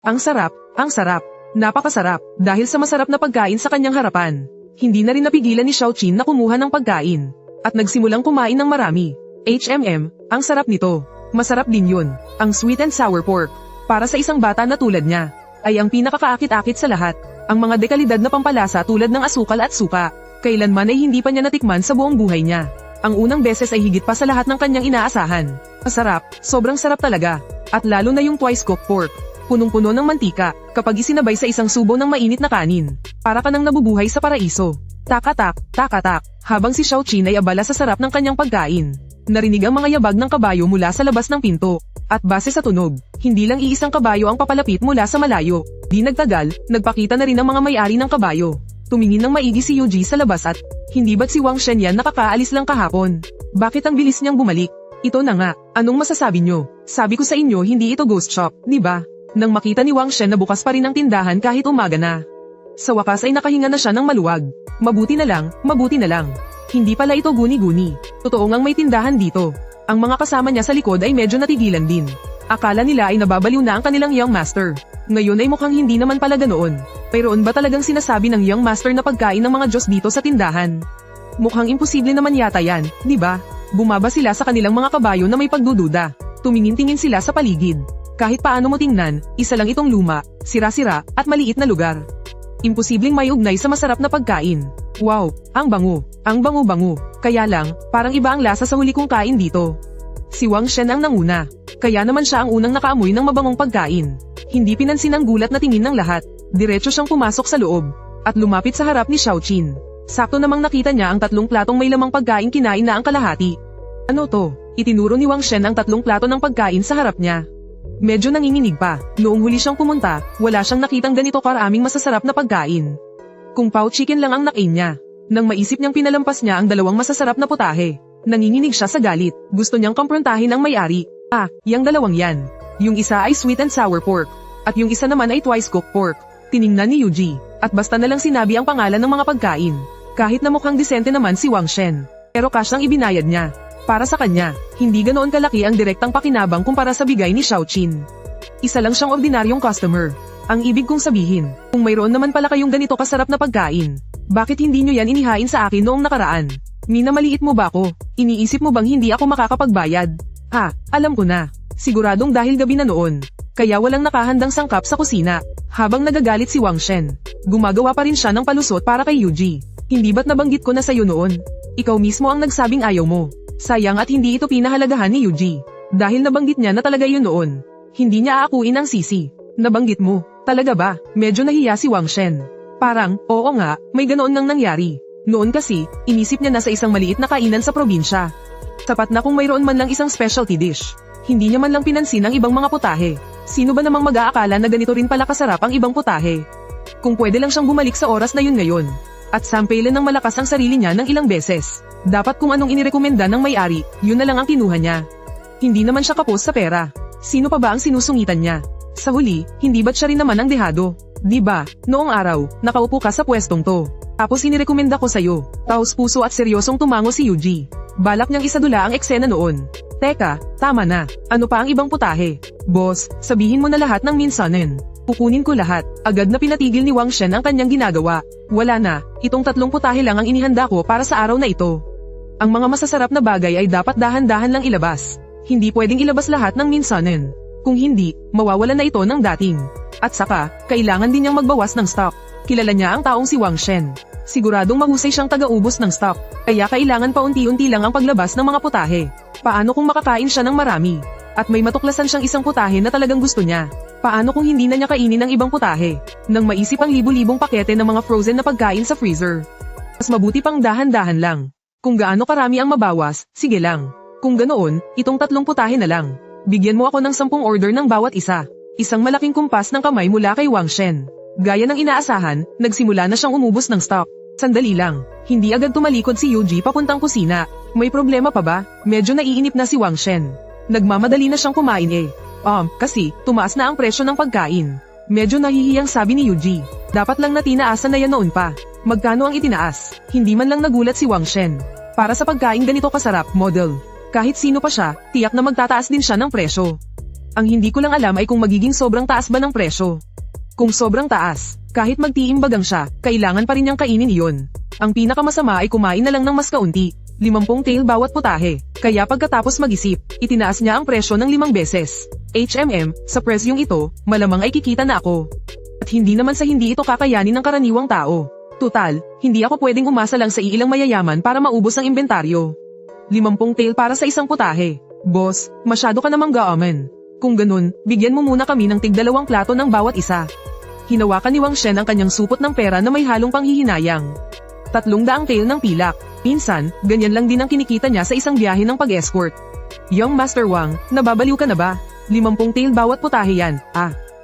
Ang sarap, ang sarap. Napakasarap, dahil sa masarap na pagkain sa kanyang harapan. Hindi na rin napigilan ni Xiaoqin na kumuha ng pagkain. At nagsimulang kumain ng marami. Ang sarap nito. Masarap din yun, ang sweet and sour pork. Para sa isang bata na tulad niya, ay ang pinakakaakit-akit sa lahat. Ang mga dekalidad na pampalasa tulad ng asukal at suka, kailanman ay hindi pa niya natikman sa buong buhay niya. Ang unang beses ay higit pa sa lahat ng kanyang inaasahan. Masarap, sobrang sarap talaga. At lalo na yung twice cooked pork. Punong-puno ng mantika, kapag isinabay sa isang subo ng mainit na kanin. Para ka nang nabubuhay sa paraiso. Takatak, takatak, habang si Xiaoqin ay abala sa sarap ng kanyang pagkain. Narinig ang mga yabag ng kabayo mula sa labas ng pinto. At base sa tunog, hindi lang iisang kabayo ang papalapit mula sa malayo. Di nagtagal, nagpakita na rin ang mga may-ari ng kabayo. Tumingin ng maigi si Yuji sa labas at, hindi ba't si Wang Shen yan nakakaalis lang kahapon? Bakit ang bilis niyang bumalik? Ito na nga, anong masasabi nyo? Sabi ko sa inyo hindi ito ghost shop, di ba? Nang makita ni Wang Shen na bukas pa rin ang tindahan kahit umaga na. Sa wakas ay nakahinga na siya ng maluwag. Mabuti na lang, mabuti na lang. Hindi pala ito guni-guni. Totoo ngang may tindahan dito. Ang mga kasama niya sa likod ay medyo natigilan din. Akala nila ay nababaliw na ang kanilang young master. Ngayon ay mukhang hindi naman pala ganoon. Mayroon ba talagang sinasabi ng young master na pagkain ng mga Diyos dito sa tindahan? Mukhang imposible naman yata yan, di ba? Bumaba sila sa kanilang mga kabayo na may pagdududa. Tumingin-tingin sila sa paligid. Kahit paano mo tingnan, isa lang itong luma, sira-sira, at maliit na lugar. Imposibleng may ugnay sa masarap na pagkain. Wow, ang bango. Ang bango-bango. Kaya lang, parang iba ang lasa sa huli kong kain dito. Si Wang Shen ang nanguna. Kaya naman siya ang unang nakaamoy ng mabangong pagkain. Hindi pinansin ang gulat na tingin ng lahat. Diretso siyang pumasok sa loob. At lumapit sa harap ni Xiaoqin. Sakto namang nakita niya ang 3 platong may lamang pagkain kinain na ang kalahati. Ano to? Itinuro ni Wang Shen ang 3 plato ng pagkain sa harap niya. Medyo nanginginig pa. Noong huli siyang pumunta, wala siyang nakitang ganito karaming masasarap na pagkain. Kung pao chicken lang ang nakain niya. Nang maisip niyang pinalampas niya ang 2 masasarap na putahe. Nanginginig siya sa galit. Gusto niyang komprontahin ang may-ari. Yang 2 yan. Yung isa ay sweet and sour pork. At yung isa naman ay twice cooked pork. Tiningnan ni Yuji. At basta na lang sinabi ang pangalan ng mga pagkain. Kahit na mukhang disente naman si Wang Shen. Pero kasyang ibinayad niya. Para sa kanya, hindi ganoon kalaki ang direktang pakinabang kumpara sa bigay ni Xiaoqin. Isa lang siyang ordinaryong customer. Ang ibig kong sabihin, kung mayroon naman pala kayong ganito kasarap na pagkain, bakit hindi nyo yan inihain sa akin noong nakaraan? Minamaliit mo ba ako? Iniisip mo bang hindi ako makakapagbayad? Alam ko na. Siguradong dahil gabi na noon. Kaya walang nakahandang sangkap sa kusina. Habang nagagalit si Wang Shen, gumagawa pa rin siya ng palusot para kay Yuji. Hindi ba't nabanggit ko na sa'yo noon? Ikaw mismo ang nagsabing ayaw mo. Sayang at hindi ito pinahalagahan ni Yuji. Dahil nabanggit niya na talaga yun noon. Hindi niya aakuin ang sisi. Nabanggit mo. Talaga ba? Medyo nahiya si Wang Shen. Parang, oo nga, may ganoon nang nangyari. Noon kasi, inisip niya na sa isang maliit na kainan sa probinsya. Sapat na kung mayroon man lang isang specialty dish. Hindi niya man lang pinansin ang ibang mga putahe. Sino ba namang mag-aakala na ganito rin pala kasarap ang ibang putahe? Kung pwede lang siyang bumalik sa oras na yun ngayon. At sampailan ng malakas ang sarili niya ng ilang beses. Dapat kung anong inirekomenda ng may-ari, yun na lang ang kinuha niya. Hindi naman siya kapos sa pera. Sino pa ba ang sinusungitan niya? Sa huli, hindi ba't siya rin naman ang dehado? Diba, noong araw, nakaupo ka sa pwestong to. Tapos inirekomenda ko sa'yo. Taos puso at seryosong tumango si Yuji. Balak niyang isadula ang eksena noon. Teka, tama na. Ano pa ang ibang putahe? Boss, sabihin mo na lahat ng minsanen. Kukunin ko lahat. Agad na pinatigil ni Wang Shen ang kanyang ginagawa. Wala na, itong 3 putahe lang ang inihanda ko para sa araw na ito. Ang mga masasarap na bagay ay dapat dahan-dahan lang ilabas. Hindi pwedeng ilabas lahat ng minsanen. Kung hindi, mawawalan na ito ng dating. At saka, kailangan din niyang magbawas ng stock. Kilala niya ang taong si Wang Shen. Siguradong mahusay siyang taga-ubos ng stock. Kaya kailangan paunti-unti lang ang paglabas ng mga putahe. Paano kung makakain siya ng marami? At may matuklasan siyang isang putahe na talagang gusto niya. Paano kung hindi na niya kainin ang ibang putahe? Nang maisip ang libu-libong pakete ng mga frozen na pagkain sa freezer. Mas mabuti pang dahan-dahan lang. Kung gaano karami ang mabawas, sige lang. Kung ganoon, itong 3 putahe na lang. Bigyan mo ako ng 10 order ng bawat isa. Isang malaking kumpas ng kamay mula kay Wang Shen. Gaya ng inaasahan, nagsimula na siyang umubos ng stock. Sandali lang, hindi agad tumalikod si Yuji papuntang kusina. May problema pa ba? Medyo naiinip na si Wang Shen. Nagmamadali na siyang kumain kasi, tumaas na ang presyo ng pagkain. Medyo nahihiyang sabi ni Yuji. Dapat lang na tinaasan na yan noon pa. Magkano ang itinaas? Hindi man lang nagulat si Wang Shen. Para sa pagkain ganito kasarap, model. Kahit sino pa siya, tiyak na magtataas din siya ng presyo. Ang hindi ko lang alam ay kung magiging sobrang taas ba ng presyo. Kung sobrang taas, kahit magtiimbagang siya, kailangan pa rin niyang kainin iyon. Ang pinakamasama ay kumain na lang ng mas kaunti, 50 tail bawat putahe. Kaya pagkatapos mag-isip, itinaas niya ang presyo ng 5 beses. Sa presyong ito, malamang ay kikita na ako. At hindi naman sa hindi ito kakayanin ng karaniwang tao. Tutal, hindi ako pwedeng umasa lang sa iilang mayayaman para maubos ang inventaryo. 50 tail para sa isang putahe. Boss, masyado ka namang gaaman. Kung ganun, bigyan mo muna kami ng tig-2 plato ng bawat isa. Hinawakan ni Wang Shen ang kanyang supot ng pera na may halong panghihinayang. 300 tail ng pilak. Pinsan, ganyan lang din ang kinikita niya sa isang biyahe ng pag-escort. Young Master Wang, nababaliw ka na ba? 50 tail bawat putahe yan.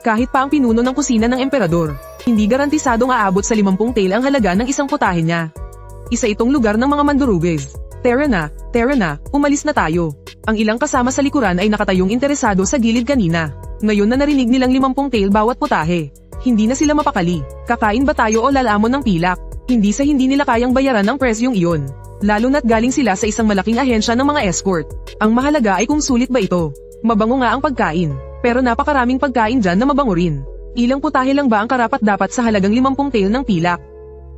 Kahit pa ang pinuno ng kusina ng emperador, hindi garantisadong aabot sa 50 tail ang halaga ng isang putahe niya. Isa itong lugar ng mga manduruges. Tara na, umalis na tayo. Ang ilang kasama sa likuran ay nakatayong interesado sa gilid kanina. Ngayon na narinig nilang 50 tail bawat putahe. Hindi na sila mapakali. Kakain ba tayo o lalamon ng pilak? Hindi nila kayang bayaran ang presyong iyon. Lalo na't galing sila sa isang malaking ahensya ng mga escort. Ang mahalaga ay kung sulit ba ito. Mabango nga ang pagkain. Pero napakaraming pagkain dyan na mabango rin. Ilang putahe lang ba ang karapat-dapat sa halagang 50 tail ng pilak?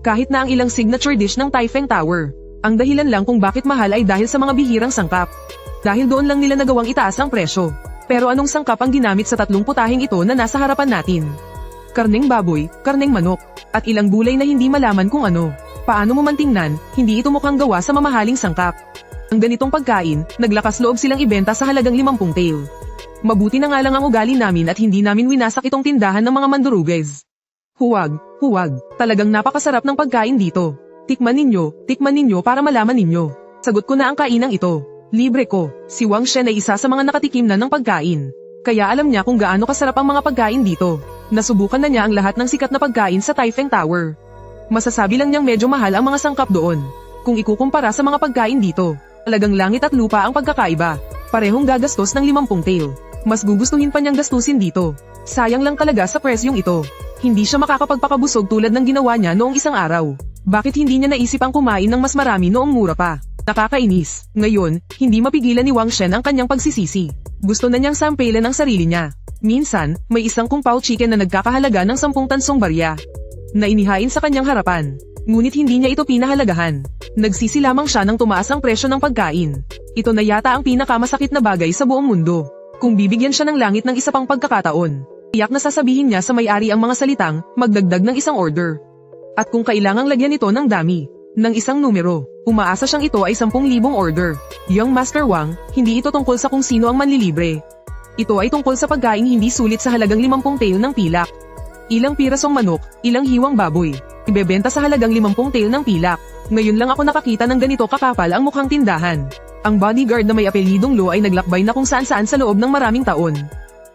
Kahit na ang ilang signature dish ng Taifeng Tower. Ang dahilan lang kung bakit mahal ay dahil sa mga bihirang sangkap. Dahil doon lang nila nagawang itaas ang presyo. Pero anong sangkap ang ginamit sa 3 putaheng ito na nasa harapan natin? Karneng baboy, karneng manok, at ilang gulay na hindi malaman kung ano. Paano mo man tingnan, hindi ito mukhang gawa sa mamahaling sangkap. Ang ganitong pagkain, naglakas loob silang ibenta sa halagang 50 tail. Mabuti na nga lang ang ugali namin at hindi namin winasak itong tindahan ng mga manduruges. Huwag, talagang napakasarap ng pagkain dito. Tikman ninyo para malaman ninyo. Sagot ko na ang kainang ito. Libre ko. Si Wang Shen ay isa sa mga nakatikim na ng pagkain. Kaya alam niya kung gaano kasarap ang mga pagkain dito. Nasubukan na niya ang lahat ng sikat na pagkain sa Taifeng Tower. Masasabi lang niyang medyo mahal ang mga sangkap doon. Kung ikukumpara sa mga pagkain dito, talagang langit at lupa ang pagkakaiba. Parehong gagastos ng 50 tail. Mas gugustuhin pa niyang gastusin dito. Sayang lang talaga sa presyong ito. Hindi siya makakapagpakabusog tulad ng ginawa niya noong isang araw. Bakit hindi niya naisip ang kumain ng mas marami noong mura pa? Nakakainis. Ngayon, hindi mapigilan ni Wang Shen ang kanyang pagsisisi. Gusto na niyang sampelan ang sarili niya. Minsan, may isang kung pao chicken na nagkakahalaga ng 10 tansong barya na inihain sa kanyang harapan. Ngunit hindi niya ito pinahalagahan. Nagsisi lamang siya nang tumaas ang presyo ng pagkain. Ito na yata ang pinakamasakit na bagay sa buong mundo. Kung bibigyan siya ng langit ng isa pang pagkakataon, tiyak na sasabihin niya sa may-ari ang mga salitang, magdagdag ng isang order. At kung kailangang lagyan ito ng dami, ng isang numero, umaasa siyang ito ay 10,000 order. Young Master Wang, hindi ito tungkol sa kung sino ang manlilibre. Ito ay tungkol sa pagkain hindi sulit sa halagang 50 tail ng pilak. Ilang pirasong manok, ilang hiwang baboy. Ibebenta sa halagang 50 tail ng pilak. Ngayon lang ako nakakita ng ganito kakapal ang mukhang tindahan. Ang bodyguard na may apelyidong Lo ay naglakbay na kung saan-saan sa loob ng maraming taon.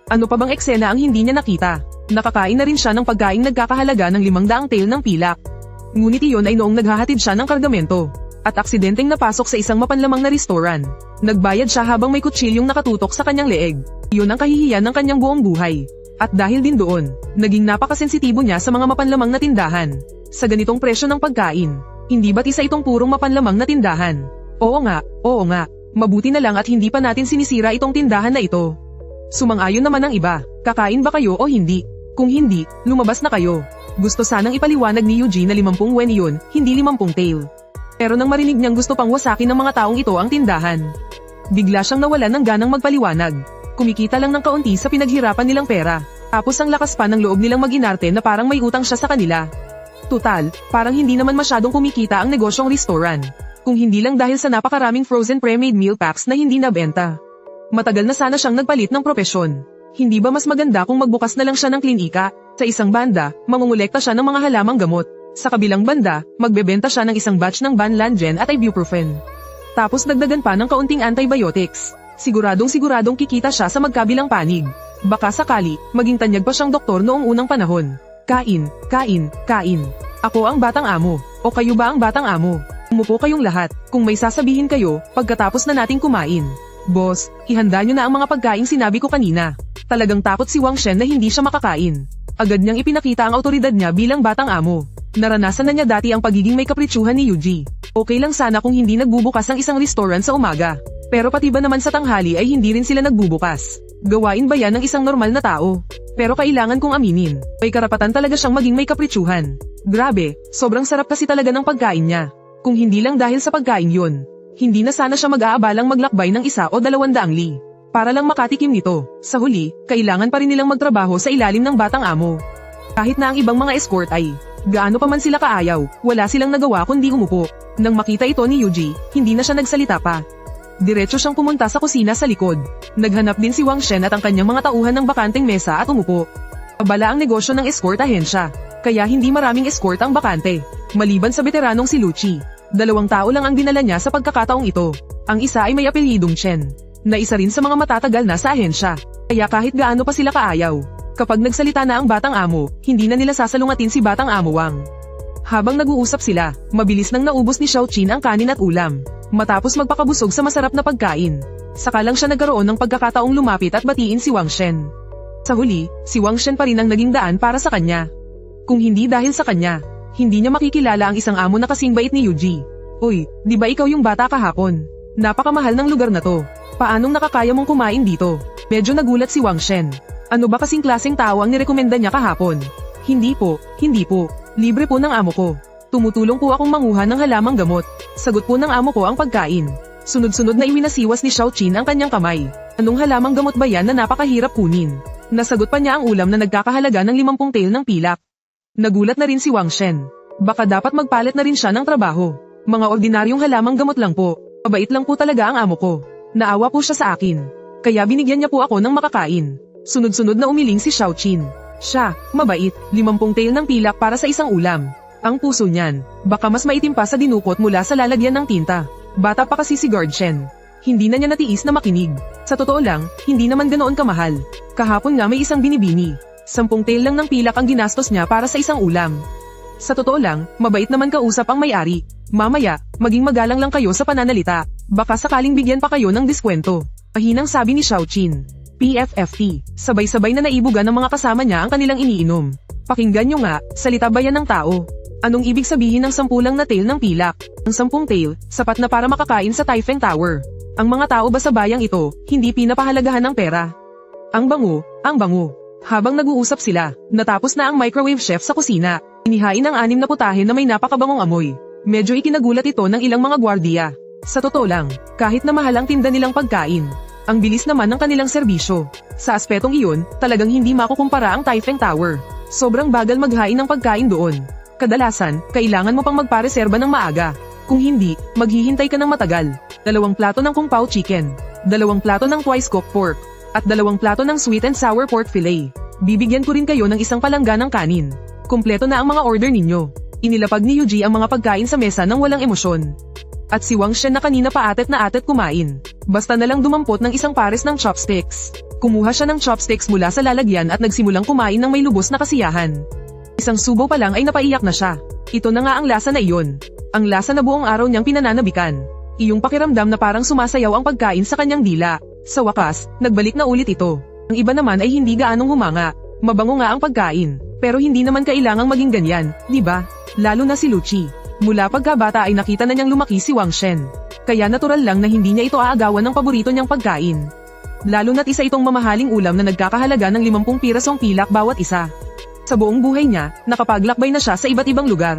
Ano pa bang eksena ang hindi niya nakita? Nakakain na rin siya ng pagkaing nagkakahalaga ng 500 tail ng pilak. Ngunit iyon ay noong naghahatid siya ng kargamento. At aksidenteng napasok sa isang mapanlamang na restoran. Nagbayad siya habang may kutsilyong nakatutok sa kanyang leeg. Iyon ang kahihiyan ng kanyang buong buhay. At dahil din doon, naging napakasensitibo niya sa mga mapanlamang na tindahan. Sa ganitong presyo ng pagkain, hindi ba't isa itong purong mapanlamang na tindahan? Oo nga. Mabuti na lang at hindi pa natin sinisira itong tindahan na ito. Sumang-ayon naman ang iba. Kakain ba kayo o hindi? Kung hindi, lumabas na kayo. Gusto sanang ipaliwanag ni Eugene na 50 wen iyon, hindi 50 tail. Pero nang marinig niyang gusto pang wasakin ng mga taong ito ang tindahan, bigla siyang nawalan ng ganang magpaliwanag. Kumikita lang ng kaunti sa pinaghirapan nilang pera. Tapos ang lakas pa ng loob nilang mag-inarte na parang may utang siya sa kanila. Tutal, parang hindi naman masyadong kumikita ang negosyong restoran. Kung hindi lang dahil sa napakaraming frozen pre-made meal packs na hindi nabenta. Matagal na sana siyang nagpalit ng propesyon. Hindi ba mas maganda kung magbukas na lang siya ng klinika? Sa isang banda, mangungulekta siya ng mga halamang gamot. Sa kabilang banda, magbebenta siya ng isang batch ng Banlangen at Ibuprofen. Tapos dagdagan pa ng kaunting antibiotics. Siguradong kikita siya sa magkabilang panig. Baka sakali, maging tanyag pa siyang doktor noong unang panahon. Kain. Ako ang batang amo. O kayo ba ang batang amo? Umupo kayong lahat. Kung may sasabihin kayo, pagkatapos na nating kumain. Boss, ihanda nyo na ang mga pagkaing sinabi ko kanina. Talagang takot si Wang Shen na hindi siya makakain. Agad niyang ipinakita ang autoridad niya bilang batang amo. Naranasan na niya dati ang pagiging may kapritsyuhan ni Yuji. Okay lang sana kung hindi nagbubukas ang isang restaurant sa umaga. Pero pati ba naman sa tanghali ay hindi rin sila nagbubukas. Gawain ba yan ng isang normal na tao? Pero kailangan kong aminin, may karapatan talaga siyang maging may kapritsuhan. Grabe, sobrang sarap kasi talaga ng pagkain niya. Kung hindi lang dahil sa pagkain yun, hindi na sana siya mag-aabalang maglakbay ng 1 o 200 li. Para lang makatikim nito. Sa huli, kailangan pa rin nilang magtrabaho sa ilalim ng batang amo. Kahit na ang ibang mga escort ay, gaano pa man sila kaayaw, wala silang nagawa kundi umupo. Nang makita ito ni Yuji, hindi na siya nagsalita pa. Diretso siyang pumunta sa kusina sa likod. Naghanap din si Wang Shen at ang kanyang mga tauhan ng bakanteng mesa at umupo. Abala ang negosyo ng escort ahensya, kaya hindi maraming escort ang bakante. Maliban sa veteranong si Lucci, 2 tao lang ang dinala niya sa pagkakataong ito. Ang isa ay may apelyidong Chen, na isa rin sa mga matatagal na sa ahensya. Kaya kahit gaano pa sila kaayaw, kapag nagsalita na ang batang amo, hindi na nila sasalungatin si batang amo Wang. Habang nag-uusap sila, mabilis nang naubos ni Xiaoqin ang kanin at ulam. Matapos magpakabusog sa masarap na pagkain, saka lang siya nagkaroon ng pagkakataong lumapit at batiin si Wang Shen. Sa huli, si Wang Shen pa rin ang naging daan para sa kanya. Kung hindi dahil sa kanya, hindi niya makikilala ang isang amo na kasing bait ni Yuji. Uy, di ba ikaw yung bata kahapon? Napakamahal ng lugar na to. Paanong nakakaya mong kumain dito? Medyo nagulat si Wang Shen. Ano ba kasing klaseng tao ang nirekomenda niya kahapon? Hindi po. Libre po ng amo ko. Tumutulong po akong manguha ng halamang gamot. Sagot po ng amo ko ang pagkain. Sunod-sunod na iwinasiwas ni Xiaoqin ang kanyang kamay. Anong halamang gamot ba yan na napakahirap kunin? Nasagot pa niya ang ulam na nagkakahalaga ng 50 tael ng pilak. Nagulat na rin si Wang Shen. Baka dapat magpalit na rin siya ng trabaho. Mga ordinaryong halamang gamot lang po. Mabait lang po talaga ang amo ko. Naawa po siya sa akin. Kaya binigyan niya po ako ng makakain. Sunod-sunod na umiling si Xiaoqin. Siya, mabait, 50 tael ng pilak para sa isang ulam. Ang puso niyan, baka mas maitim pa sa dinukot mula sa lalagyan ng tinta. Bata pa kasi si Guard Shen. Hindi na niya natiis na makinig. Sa totoo lang, hindi naman ganoon kamahal. Kahapon nga may isang binibini. 10 tael lang ng pilak ang ginastos niya para sa isang ulam. Sa totoo lang, mabait naman kausap ang may-ari. Mamaya, maging magalang lang kayo sa pananalita. Baka sakaling bigyan pa kayo ng diskwento. Mahinang sabi ni Xiaoqin. PFFT, sabay-sabay na naibuga ng mga kasama niya ang kanilang iniinom. Pakinggan nyo nga, salita ba yan ng tao? Anong ibig sabihin ng 10 lang na tail ng pilak? Ang 10 tail, sapat na para makakain sa Taifeng Tower. Ang mga tao ba sa bayang ito, hindi pinapahalagahan ng pera? Ang bango. Habang nag-uusap sila, natapos na ang microwave chef sa kusina. Inihain ang 6 na putahe na may napakabangong amoy. Medyo ikinagulat ito ng ilang mga gwardiya. Sa totoo lang, kahit na mahal ang tinda nilang pagkain, ang bilis naman ng kanilang serbisyo. Sa aspetong iyon, talagang hindi makukumpara ang Taifeng Tower. Sobrang bagal maghain ng pagkain doon. Kadalasan, kailangan mo pang magpareserba ng maaga. Kung hindi, maghihintay ka ng matagal. 2 plato ng kung pao chicken, 2 plato ng twice cooked pork, at 2 plato ng sweet and sour pork fillet. Bibigyan ko rin kayo ng isang palangga ng kanin. Kumpleto na ang mga order ninyo. Inilapag ni Yuji ang mga pagkain sa mesa ng walang emosyon. At si Wang Shen na kanina pa atet na atet kumain. Basta na lang dumampot ng isang pares ng chopsticks. Kumuha siya ng chopsticks mula sa lalagyan at nagsimulang kumain ng may lubos na kasiyahan. Isang subo pa lang ay napaiyak na siya. Ito na nga ang lasa na iyon. Ang lasa na buong araw niyang pinananabikan. Iyong pakiramdam na parang sumasayaw ang pagkain sa kanyang dila. Sa wakas, nagbalik na ulit ito. Ang iba naman ay hindi gaanong humanga. Mabango nga ang pagkain. Pero hindi naman kailangang maging ganyan, di ba? Lalo na si Lucci. Mula pagkabata ay nakita na niyang lumaki si Wang Shen. Kaya natural lang na hindi niya ito aagawan ng paborito niyang pagkain. Lalo na't isa itong mamahaling ulam na nagkakahalaga ng 50 pirasong pilak bawat isa. Sa buong buhay niya, nakapaglakbay na siya sa iba't ibang lugar.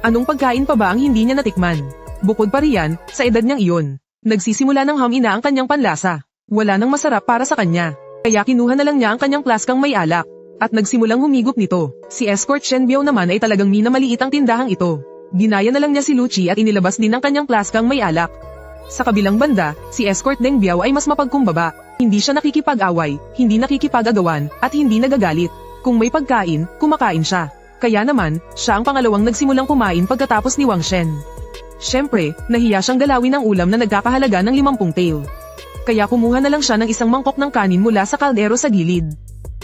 Anong pagkain pa ba ang hindi niya natikman? Bukod pa riyan, sa edad niyang iyon, nagsisimula ng hamina ang kanyang panlasa. Wala nang masarap para sa kanya. Kaya kinuha na lang niya ang kanyang plaskang may alak. At nagsimulang humigop nito. Si Escort Shen Biao naman ay talagang minamaliit ang tindahang ito. Ginaya na lang niya si Lucci at inilabas din ang kanyang plaskang may alak. Sa kabilang banda, si Escort Deng Biao ay mas mapagkumbaba. Hindi siya nakikipag-away, hindi nakikipag-agawan, at hindi nagagalit. Kung may pagkain, kumakain siya. Kaya naman, siya ang pangalawang nagsimulang kumain pagkatapos ni Wang Shen. Siyempre, nahiya siyang galawin ang ulam na nagkakahalaga ng 50 tael. Kaya kumuha na lang siya ng isang mangkok ng kanin mula sa kaldero sa gilid.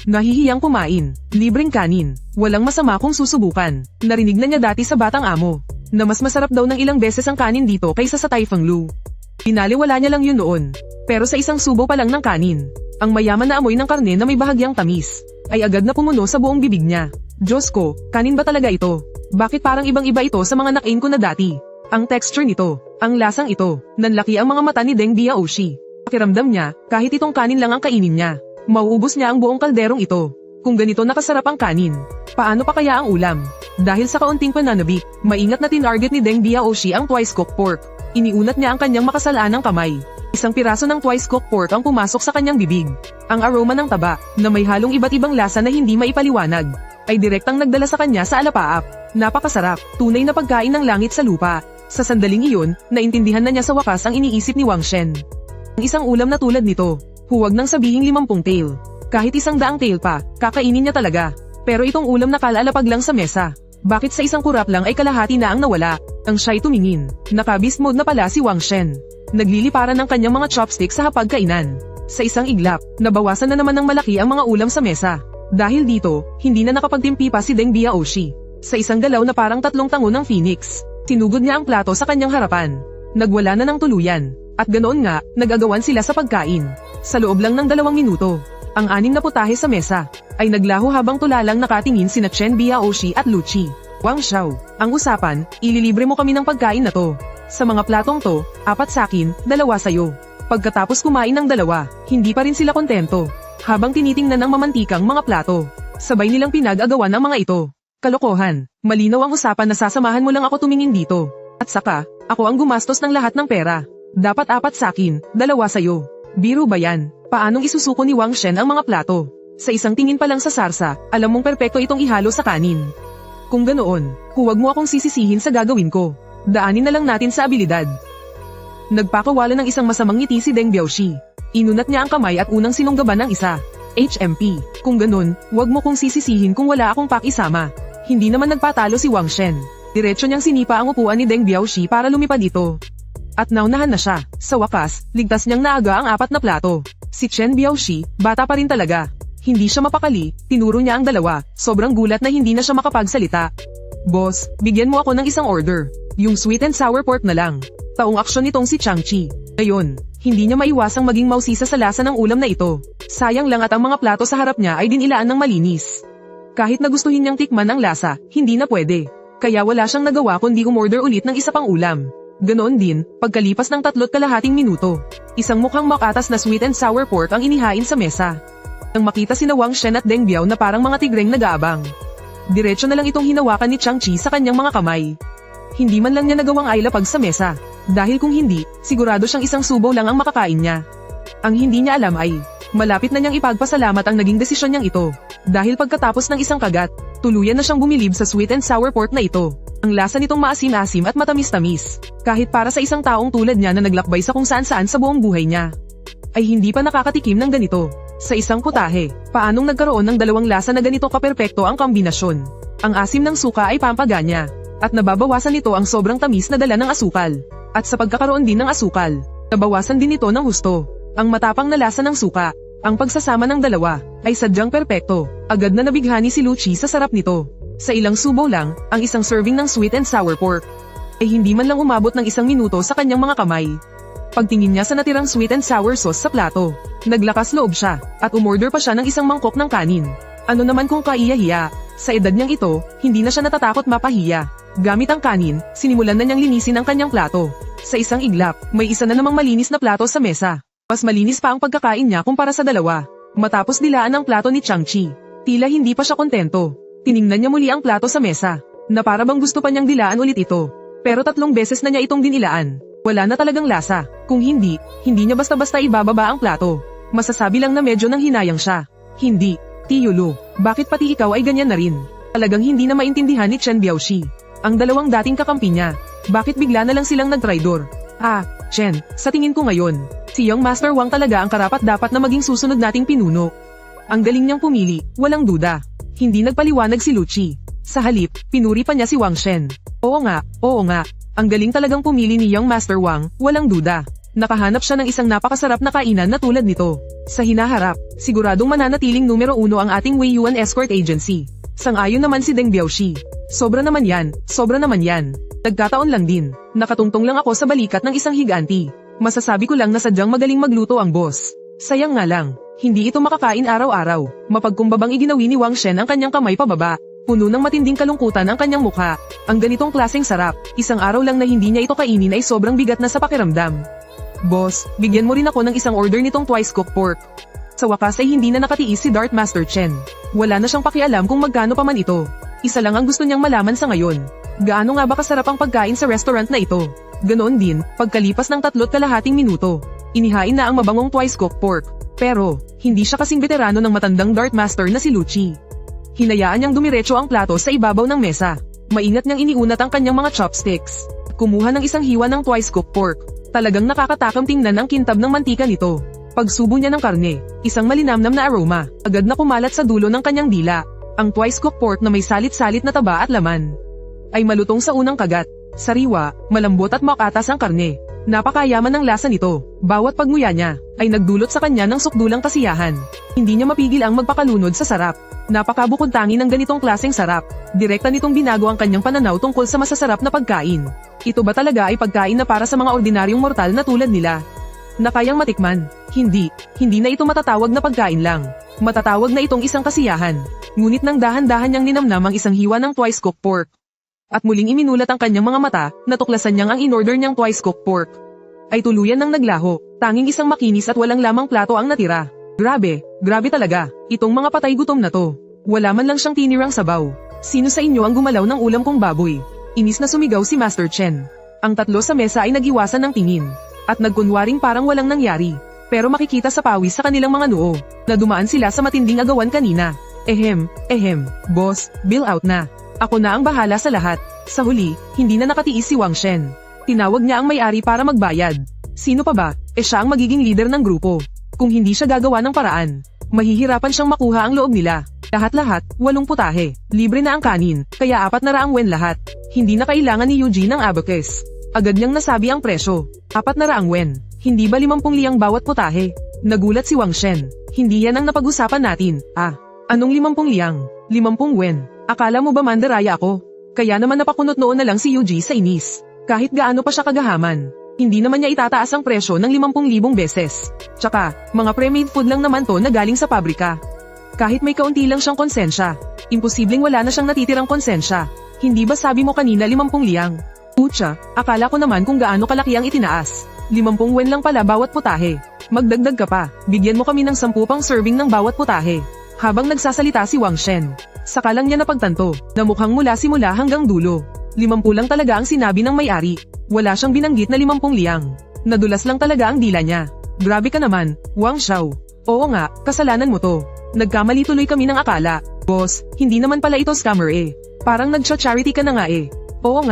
Nahihiyang kumain, libreng kanin, walang masama kung susubukan. Narinig na niya dati sa batang amo, na mas masarap daw ng ilang beses ang kanin dito kaysa sa Taifeng Lu. Pinaliwala niya lang yun noon. Pero sa isang subo pa lang ng kanin, ang mayaman na amoy ng karne na may bahagyang tamis, ay agad na pumuno sa buong bibig niya. Diyos ko, kanin ba talaga ito? Bakit parang ibang-iba ito sa mga nakain ko na dati? Ang texture nito, ang lasang ito, nanlaki ang mga mata ni Deng Biaoshi. Pakiramdam niya, kahit itong kanin lang ang kainin niya, Mauubos niya ang buong kalderong ito. Kung ganito nakasarap ang kanin, paano pa kaya ang ulam? Dahil sa kaunting pananabik, maingat na tinarget ni Deng Biaoshi ang twice-cooked pork. Iniunat niya ang kanyang makasalanang kamay. Isang piraso ng twice-cooked pork ang pumasok sa kanyang bibig. Ang aroma ng taba, na may halong iba't ibang lasa na hindi maipaliwanag, ay direktang nagdala sa kanya sa alapaap. Napakasarap, tunay na pagkain ng langit sa lupa. Sa sandaling iyon, naintindihan na niya sa wakas ang iniisip ni Wang Shen. Ang isang ulam na tulad nito, huwag nang sabihing 50 tael. Kahit 100 tael pa, kakainin niya talaga. Pero itong ulam na kalalapag lang sa mesa. Bakit sa isang kurap lang ay kalahati na ang nawala? Ang siya'y tumingin. Naka-beast mode na pala si Wang Shen. Nagliliparan ng kanyang mga chopsticks sa hapagkainan. Sa isang iglap, nabawasan na naman ng malaki ang mga ulam sa mesa. Dahil dito, hindi na nakapagtimpi pa si Deng Biaoshi. Sa isang galaw na parang 3 tango ng phoenix, tinugod niya ang plato sa kanyang harapan. Nagwala na ng tuluyan. At ganoon nga, nag-agawan sila sa pagkain. Sa loob lang ng 2 minuto, ang 6 na putahe sa mesa ay naglaho habang tulalang nakatingin sina Chen Biaoshi at Lu Qi. Wang Xiao, ang usapan, ililibre mo kami ng pagkain na to. Sa mga platong to, 4 sakin, 2 sayo. Pagkatapos kumain ng 2, hindi pa rin sila kontento. Habang tinitingnan ng mamantikang mga plato, sabay nilang pinag-agawan ang mga ito. Kalokohan, malinaw ang usapan na sasamahan mo lang ako tumingin dito. At saka, ako ang gumastos ng lahat ng pera. Dapat 4 sakin, 2 sayo. Biro ba yan? Paanong isusuko ni Wang Shen ang mga plato? Sa isang tingin pa lang sa sarsa, alam mong perpekto itong ihalo sa kanin. Kung ganoon, huwag mo akong sisisihin sa gagawin ko. Daanin na lang natin sa abilidad. Nagpakawala ng isang masamang ngiti si Deng Biaoshi. Inunat niya ang kamay at unang sinunggaban ng isa. HMP, kung ganun, huwag mo kong sisisihin kung wala akong pakisama. Hindi naman nagpatalo si Wang Shen. Diretso niyang sinipa ang upuan ni Deng Biaoshi para lumipad ito. At naunahan na siya. Sa wakas, ligtas niyang naaga ang 4 na plato. Si Chen Biaoshi, bata pa rin talaga. Hindi siya mapakali, tinuro niya ang 2, sobrang gulat na hindi na siya makapagsalita. Boss, bigyan mo ako ng isang order. Yung sweet and sour pork na lang. Taong aksyon nitong si Changchi. Ngayon, hindi niya maiwasang maging mausisa sa lasa ng ulam na ito. Sayang lang at ang mga plato sa harap niya ay dinilaan ng malinis. Kahit na gustuhin niyang tikman ang lasa, hindi na pwede. Kaya wala siyang nagawa kundi umorder ulit ng isa pang ulam. Ganoon din, pagkalipas ng 3.5 minuto, isang mukhang makatas na sweet and sour pork ang inihain sa mesa. Nang makita sina Wang Shen at Deng Biao na parang mga tigreng nag-aabang, diretso na lang itong hinawakan ni Changchi sa kanyang mga kamay. Hindi man lang niya nagawang ailapag sa mesa. Dahil kung hindi, sigurado siyang isang subo lang ang makakain niya. Ang hindi niya alam ay, malapit na niyang ipagpasalamat ang naging desisyon niyang ito. Dahil pagkatapos ng isang kagat, tuluyan na siyang bumilib sa sweet and sour pork na ito. Ang lasa nitong maasim-asim at matamis-tamis. Kahit para sa isang taong tulad niya na naglakbay sa kung saan-saan sa buong buhay niya, ay hindi pa nakakatikim ng ganito. Sa isang putahe, paanong nagkaroon ng 2 lasa na ganito kaperpekto ang kombinasyon? Ang asim ng suka ay pampaganya, at nababawasan nito ang sobrang tamis na dala ng asukal. At sa pagkakaroon din ng asukal, nabawasan din ito ng husto. Ang matapang na lasa ng suka, ang pagsasama ng 2, ay sadyang perpekto. Agad na nabighani si Lu Qi sa sarap nito. Sa ilang subo lang, ang isang serving ng sweet and sour pork, ay hindi man lang umabot ng 1 minuto sa kanyang mga kamay. Pagtingin niya sa natirang sweet and sour sauce sa plato, naglakas loob siya, at umorder pa siya ng isang mangkok ng kanin. Ano naman kung kaiya-hiya, sa edad niyang ito, hindi na siya natatakot mapahiya. Gamit ang kanin, sinimulan na niyang linisin ang kanyang plato. Sa isang iglap, may isa na namang malinis na plato sa mesa. Mas malinis pa ang pagkakain niya kumpara sa 2. Matapos dilaan ang plato ni Changchi, tila hindi pa siya kontento. Tiningnan niya muli ang plato sa mesa, na para bang gusto pa niyang dilaan ulit ito. Pero 3 beses na niya itong dinilaan. Wala na talagang lasa. Kung hindi, hindi niya basta-basta ibababa ang plato. Masasabi lang na medyo nang hinayang siya. Hindi, Tio Lu, bakit pati ikaw ay ganyan na rin? Talagang hindi na maintindihan ni Chen Biaoshi. Ang 2 dating kakampi niya, bakit bigla na lang silang nagtraidor? Chen, sa tingin ko ngayon, si Young Master Wang talaga ang karapat-dapat na maging susunod nating pinuno. Ang galing niyang pumili, walang duda. Hindi nagpaliwanag si Lu Qi. Sa halip, pinuri pa niya si Wang Shen. Oo nga. Ang galing talagang pumili ni Young Master Wang, walang duda. Nakahanap siya ng isang napakasarap na kainan na tulad nito. Sa hinaharap, siguradong mananatiling numero 1 ang ating Wei Yuan Escort Agency. Sang-ayon naman si Deng Biaoshi. Sobra naman yan. Nagkataon lang din. Nakatungtong lang ako sa balikat ng isang higanti. Masasabi ko lang na sadyang magaling magluto ang boss. Sayang nga lang, hindi ito makakain araw-araw. Mapagkumbabang iginawi ni Wang Shen ang kanyang kamay pababa. Puno ng matinding kalungkutan ang kanyang mukha. Ang ganitong klaseng sarap, isang araw lang na hindi niya ito kainin ay sobrang bigat na sa pakiramdam. Boss, bigyan mo rin ako ng isang order nitong twice cooked pork. Sa wakas ay hindi na nakatiis si Darth Master Chen. Wala na siyang pakialam kung magkano pa man ito. Isa lang ang gusto niyang malaman sa ngayon. Gaano nga ba kasarap ang pagkain sa restaurant na ito? Ganoon din, pagkalipas ng 3.5 minuto, inihain na ang mabangong twice-cooked pork. Pero, hindi siya kasing veterano ng matandang Darth Master na si Lucci. Hinayaan niyang dumiretso ang plato sa ibabaw ng mesa. Maingat niyang iniunat ang kanyang mga chopsticks. Kumuha ng isang hiwa ng twice-cooked pork. Talagang nakakatakam tingnan ang kintab ng mantika nito. Pagsubo niya ng karne, isang malinamnam na aroma, agad na kumalat sa dulo ng kanyang dila. Ang twice-cooked pork na may salit-salit na taba at laman ay malutong sa unang kagat. Sariwa, malambot at makatas ang karne. Napakayaman ng lasa nito. Bawat pagmuya niya ay nagdulot sa kanya ng sukdulang kasiyahan. Hindi niya mapigil ang magpakalunod sa sarap. Napakabukod tangi ng ganitong klaseng sarap. Direkta nitong binago ang kanyang pananaw tungkol sa masasarap na pagkain. Ito ba talaga ay pagkain na para sa mga ordinaryong mortal na tulad nila? Na kayang matikman? Hindi na ito matatawag na pagkain lang. Matatawag na itong isang kasiyahan. Ngunit nang dahan-dahan niyang ninamnam ang isang hiwa ng twice-cooked pork. At muling iminulat ang kanyang mga mata, natuklasan niyang ang in-order niyang twice-cooked pork ay tuluyan ng naglaho. Tanging isang makinis at walang lamang plato ang natira. Grabe talaga. Itong mga patay gutom na to. Wala man lang siyang tinirang sabaw. Sino sa inyo ang gumalaw ng ulam kong baboy? Inis na sumigaw si Master Chen. Ang tatlo sa mesa ay nag-iwasan ng tingin. At nagkunwaring parang walang nangyari. Pero makikita sa pawis sa kanilang mga noo, na dumaan sila sa matinding agawan kanina. Boss, bill out na. Ako na ang bahala sa lahat. Sa huli, hindi na nakatiis si Wang Shen. Tinawag niya ang may-ari para magbayad. Sino pa ba? Siya ang magiging leader ng grupo. Kung hindi siya gagawa ng paraan, mahihirapan siyang makuha ang loob nila. Lahat-lahat, 8 putahe. Libre na ang kanin, kaya 400 wen lahat. Hindi na kailangan ni Eugene ng abacus. Agad niyang nasabi ang presyo. 400 wen. Hindi ba 50 liyang bawat putahe? Nagulat si Wang Shen. Hindi yan ang napag-usapan natin. Anong 50 liyang? 50 wen. Akala mo ba mandaraya ako? Kaya naman napakunot noon na lang si Yuji sa inis. Kahit gaano pa siya kagahaman, hindi naman niya itataas ang presyo ng 50,000 beses. Tsaka, mga pre-made food lang naman to na galing sa pabrika. Kahit may kaunti lang siyang konsensya, imposibleng wala na siyang natitirang konsensya. Hindi ba sabi mo kanina 50 liyang? Pucha, akala ko naman kung gaano kalaki ang itinaas. 50 wen lang pala bawat putahe. Magdagdag ka pa, bigyan mo kami ng 10 pang serving ng bawat putahe. Habang nagsasalita si Wang Shen, saka lang niya napagtanto, na mukhang mula simula hanggang dulo. 50 lang talaga ang sinabi ng may-ari. Wala siyang binanggit na 50 liyang. Nadulas lang talaga ang dila niya. Grabe ka naman, Wang Xiao. Oo nga, kasalanan mo to. Nagkamali tuloy kami ng akala. Boss, hindi naman pala ito scammer eh. Parang nag-charity ka na nga eh. Oo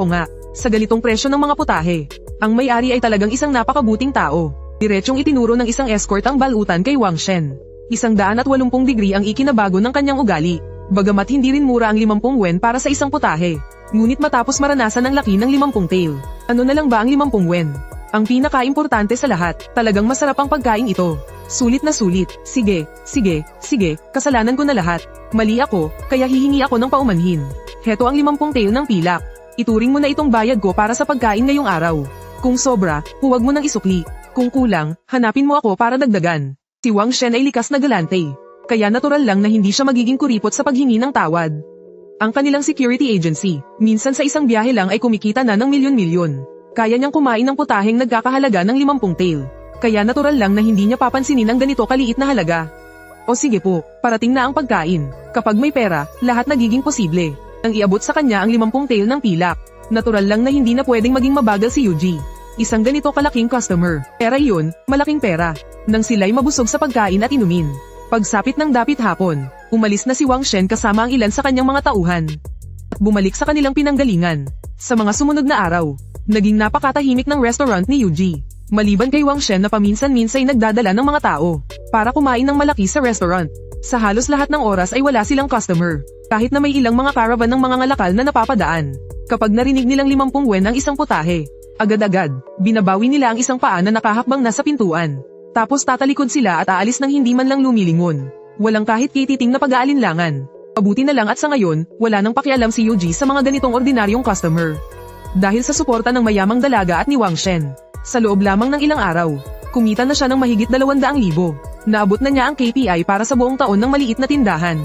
nga. Sa ganitong presyo ng mga putahe, ang may-ari ay talagang isang napakabuting tao. Diretsyong itinuro ng isang escort ang balutan kay Wang Shen. 180 degree ang ikinabago ng kanyang ugali. Bagamat hindi rin mura ang 50 wen para sa isang putahe. Ngunit matapos maranasan ang laki ng 50 tail, ano na lang ba ang 50 wen? Ang pinaka-importante sa lahat, talagang masarap ang pagkain ito. Sulit na sulit. Sige, kasalanan ko na lahat. Mali ako, kaya hihingi ako ng paumanhin. Heto ang 50 tail ng pilak. Ituring mo na itong bayad ko para sa pagkain ngayong araw. Kung sobra, huwag mo nang isukli. Kung kulang, hanapin mo ako para dagdagan. Si Wang Shen ay likas na galante. Kaya natural lang na hindi siya magiging kuripot sa paghingi ng tawad. Ang kanilang security agency, minsan sa isang biyahe lang ay kumikita na ng milyon-milyon. Kaya niyang kumain ng putaheng nagkakahalaga ng 50 tail. Kaya natural lang na hindi niya papansinin ang ganito kaliit na halaga. O sige po, parating na ang pagkain. Kapag may pera, lahat nagiging posible. Nang iabot sa kanya ang 50 tail ng pilak, natural lang na hindi na pwedeng maging mabagal si Yuji. Isang ganito kalaking customer. Pera iyon, malaking pera. Nang sila'y mabusog sa pagkain at inumin. Pagsapit ng dapit hapon, umalis na si Wang Shen kasama ang ilan sa kanyang mga tauhan. At bumalik sa kanilang pinanggalingan. Sa mga sumunod na araw, naging napakatahimik ng restaurant ni Yuji. Maliban kay Wang Shen na paminsan-minsay nagdadala ng mga tao para kumain ng malaki sa restaurant. Sa halos lahat ng oras ay wala silang customer. Kahit na may ilang mga caravan ng mga ngalakal na napapadaan. Kapag narinig nilang 50 wen ang isang putahe, agad-agad, binabawi nila ang isang paa na nakahakbang na sa pintuan. Tapos tatalikod sila at aalis ng hindi man lang lumilingon. Walang kahit kititing na pag-aalinlangan. Mabuti na lang at sa ngayon, wala nang pakialam si Yuji sa mga ganitong ordinaryong customer. Dahil sa suporta ng mayamang dalaga at ni Wang Shen, sa loob lamang ng ilang araw, kumita na siya ng mahigit 200,000. Naabot na niya ang KPI para sa buong taon ng maliit na tindahan.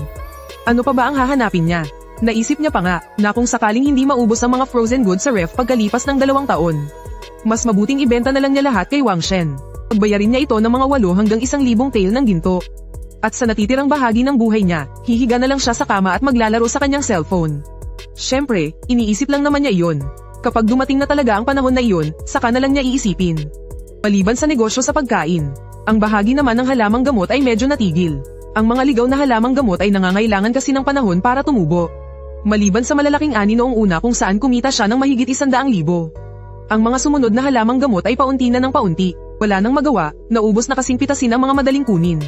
Ano pa ba ang hahanapin niya? Naisip niya pa nga, na kung sakaling hindi maubos ang mga frozen goods sa ref pagkalipas ng 2 taon. Mas mabuting ibenta na lang niya lahat kay Wang Shen. Pagbayarin niya ito ng mga 8 hanggang 1,000 tael ng ginto. At sa natitirang bahagi ng buhay niya, hihiga na lang siya sa kama at maglalaro sa kanyang cellphone. Siyempre, iniisip lang naman niya iyon. Kapag dumating na talaga ang panahon na iyon, saka na lang niya iisipin. Maliban sa negosyo sa pagkain, ang bahagi naman ng halamang gamot ay medyo natigil. Ang mga ligaw na halamang gamot ay nangangailangan kasi ng panahon para tumubo. Maliban sa malalaking ani noong una kung saan kumita siya ng mahigit 100,000. Ang mga sumunod na halamang gamot ay paunti na ng paunti. Wala nang magawa, naubos na kasing pitasin ang mga madaling kunin.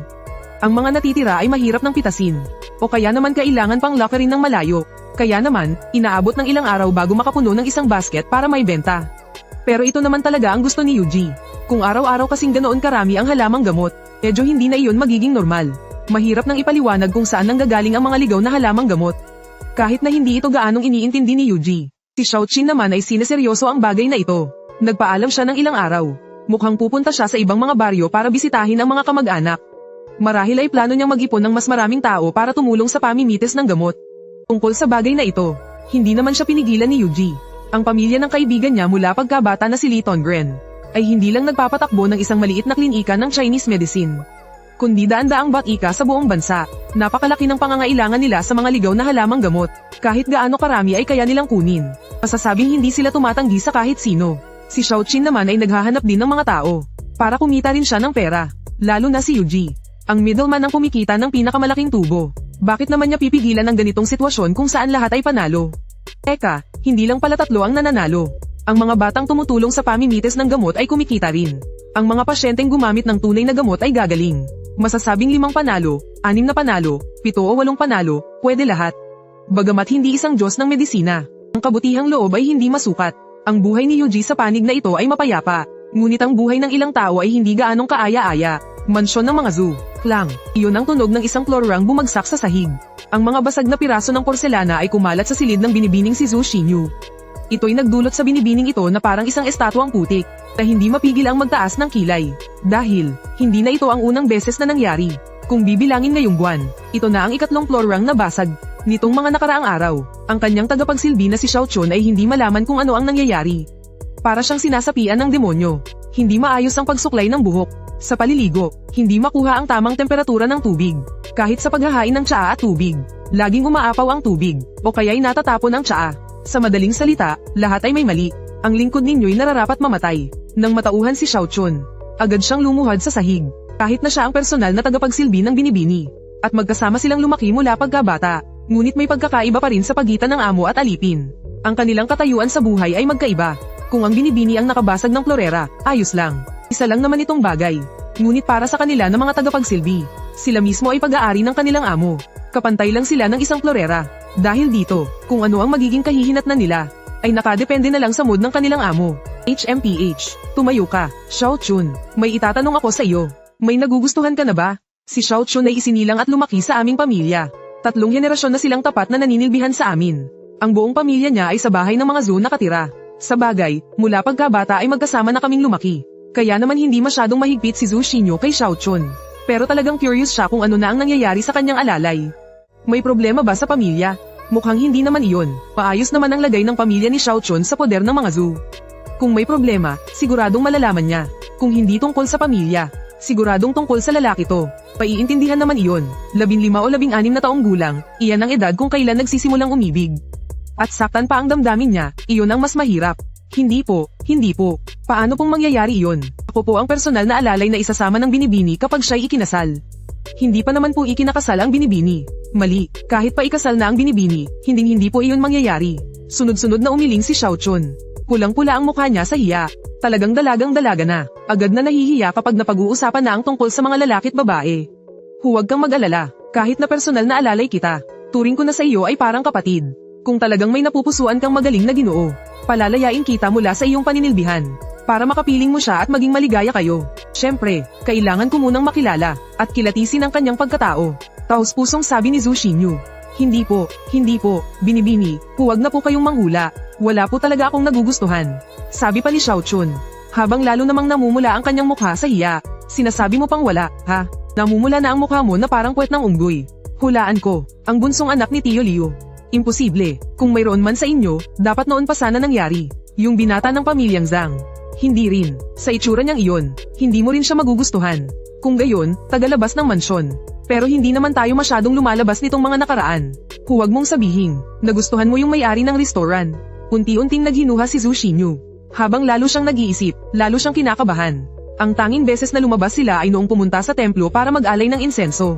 Ang mga natitira ay mahirap ng pitasin. O kaya naman kailangan pang lockerin ng malayo. Kaya naman, inaabot ng ilang araw bago makapuno ng isang basket para may benta. Pero ito naman talaga ang gusto ni Yuji. Kung araw-araw kasing ganoon karami ang halamang gamot, medyo hindi na iyon magiging normal. Mahirap nang ipaliwanag kung saan nanggagaling ang mga ligaw na halamang gamot. Kahit na hindi ito gaanong iniintindi ni Yuji, si Xiaoqin naman ay sineseryoso ang bagay na ito. Nagpaalam siya ng ilang araw. Mukhang pupunta siya sa ibang mga baryo para bisitahin ang mga kamag-anak. Marahil ay plano niyang mag-ipon ng mas maraming tao para tumulong sa pamimitis ng gamot. Tungkol sa bagay na ito, hindi naman siya pinigilan ni Yuji. Ang pamilya ng kaibigan niya mula pagkabata na si Li Tongren, ay hindi lang nagpapatakbo ng isang maliit na klinika ng Chinese medicine, kundi daan-daang batika sa buong bansa. Napakalaki ng pangangailangan nila sa mga ligaw na halamang gamot. Kahit gaano karami ay kaya nilang kunin. Masasabing hindi sila tumatanggi sa kahit sino. Si Xiaoqin naman ay naghahanap din ng mga tao para kumita rin siya ng pera, lalo na si Yuji. Ang middleman ang kumikita ng pinakamalaking tubo. Bakit naman niya pipigilan ang ganitong sitwasyon kung saan lahat ay panalo? Eka, hindi lang pala 3 ang nananalo. Ang mga batang tumutulong sa pamimitis ng gamot ay kumikita rin. Ang mga pasyenteng gumamit ng tunay na gamot ay gagaling. Masasabing 5 panalo, 6 na panalo, 7 o 8 panalo, pwede lahat. Bagamat hindi isang Diyos ng medisina, ang kabutihang loob ay hindi masukat. Ang buhay ni Yuji sa panig na ito ay mapayapa. Ngunit ang buhay ng ilang tao ay hindi gaanong kaaya-aya. Mansyon ng mga zoo, klang. Iyon ang tunog ng isang florang bumagsak sa sahig. Ang mga basag na piraso ng porselana ay kumalat sa silid ng binibining si Zhu Xinyu. Ito'y nagdulot sa binibining ito na parang isang estatwang putik, na hindi mapigil ang magtaas ng kilay. Dahil, hindi na ito ang unang beses na nangyari. Kung bibilangin ngayong buwan, ito na ang ikatlong florang nabasag. Nitong mga nakaraang araw, ang kanyang tagapagsilbi na si Xiaochun ay hindi malaman kung ano ang nangyayari. Para siyang sinasapian ng demonyo. Hindi maayos ang pagsuklay ng buhok. Sa paliligo, hindi makuha ang tamang temperatura ng tubig. Kahit sa paghahain ng tsaa at tubig, laging umaapaw ang tubig, o kaya'y natatapon ang tsaa. Sa madaling salita, lahat ay may mali. Ang lingkod ninyo'y nararapat mamatay. Nang matauhan si Xiaochun, agad siyang lumuhad sa sahig. Kahit na siya ang personal na tagapagsilbi ng binibini. At magkasama silang lumaki mula pagkabata. Ngunit may pagkakaiba pa rin sa pagitan ng amo at alipin. Ang kanilang katayuan sa buhay ay magkaiba. Kung ang binibini ang nakabasag ng florera, ayos lang. Isa lang naman itong bagay. Ngunit para sa kanila na mga tagapagsilbi, sila mismo ay pag-aari ng kanilang amo. Kapantay lang sila ng isang florera. Dahil dito, kung ano ang magiging kahihinatnan nila, ay nakadepende na lang sa mood ng kanilang amo. HMPH, tumayo ka, Xiaochun. May itatanong ako sa iyo. May nagugustuhan ka na ba? Si Xiaochun ay isinilang at lumaki sa aming pamilya. 3 henerasyon na silang tapat na naninilbihan sa amin. Ang buong pamilya niya ay sa bahay ng mga zoo nakatira. Sa bagay, mula pagkabata ay magkasama na kaming lumaki. Kaya naman hindi masyadong mahigpit si Zhu Xinyu kay Xiaochun. Pero talagang curious siya kung ano na ang nangyayari sa kanyang alalay. May problema ba sa pamilya? Mukhang hindi naman iyon. Paayos naman ang lagay ng pamilya ni Xiaochun sa poder ng mga zoo. Kung may problema, siguradong malalaman niya. Kung hindi tungkol sa pamilya, siguradong tungkol sa lalaki to. Paiintindihan naman iyon. 15 o 16 na taong gulang, iyan ang edad kung kailan nagsisimulang umibig. At saktan pa ang damdamin niya, iyon ang mas mahirap. Hindi po. Paano pong mangyayari iyon? Ako po ang personal na alalay na isasama ng binibini kapag siya'y ikinasal. Hindi pa naman po ikinakasal ang binibini. Mali, kahit pa ikasal na ang binibini, hindi po iyon mangyayari. Sunod-sunod na umiling si Xiaochun. Pulang-pula ang mukha niya sa hiya. Talagang dalagang-dalaga na. Agad na nahihiya kapag napag-uusapan na ang tungkol sa mga lalaki at babae. Huwag kang mag-alala, kahit na personal na alalay kita. Turing ko na sa iyo ay parang kapatid. Kung talagang may napupusuan kang magaling na Ginoo, palalayain kita mula sa iyong paninilbihan. Para makapiling mo siya at maging maligaya kayo. Siyempre, kailangan ko munang makilala at kilatisin ang kanyang pagkatao. Taos-pusong sabi ni Zhu Xinyu. Hindi po, binibini, huwag na po kayong manghula. Wala po talaga akong nagugustuhan. Sabi pa ni Xiaochun. Habang lalo namang namumula ang kanyang mukha sa hiya. Sinasabi mo pang wala, ha? Namumula na ang mukha mo na parang puwet ng unggoy. Hulaan ko, ang bunsong anak ni Tio Liu. Imposible, kung mayroon man sa inyo, dapat noon pa sana nangyari. Yung binata ng pamilyang Zhang. Hindi rin. Sa itsura niyang iyon, hindi mo rin siya magugustuhan. Kung gayon, tagalabas ng mansyon. Pero hindi naman tayo masyadong lumalabas nitong mga nakaraan. Huwag mong sabihin, nagustuhan mo yung may-ari ng restaurant. Unti-unting naghinuha si Zhu Xinyu. Habang lalo siyang nag-iisip, lalo siyang kinakabahan. Ang tanging beses na lumabas sila ay noong pumunta sa templo para mag-alay ng insenso.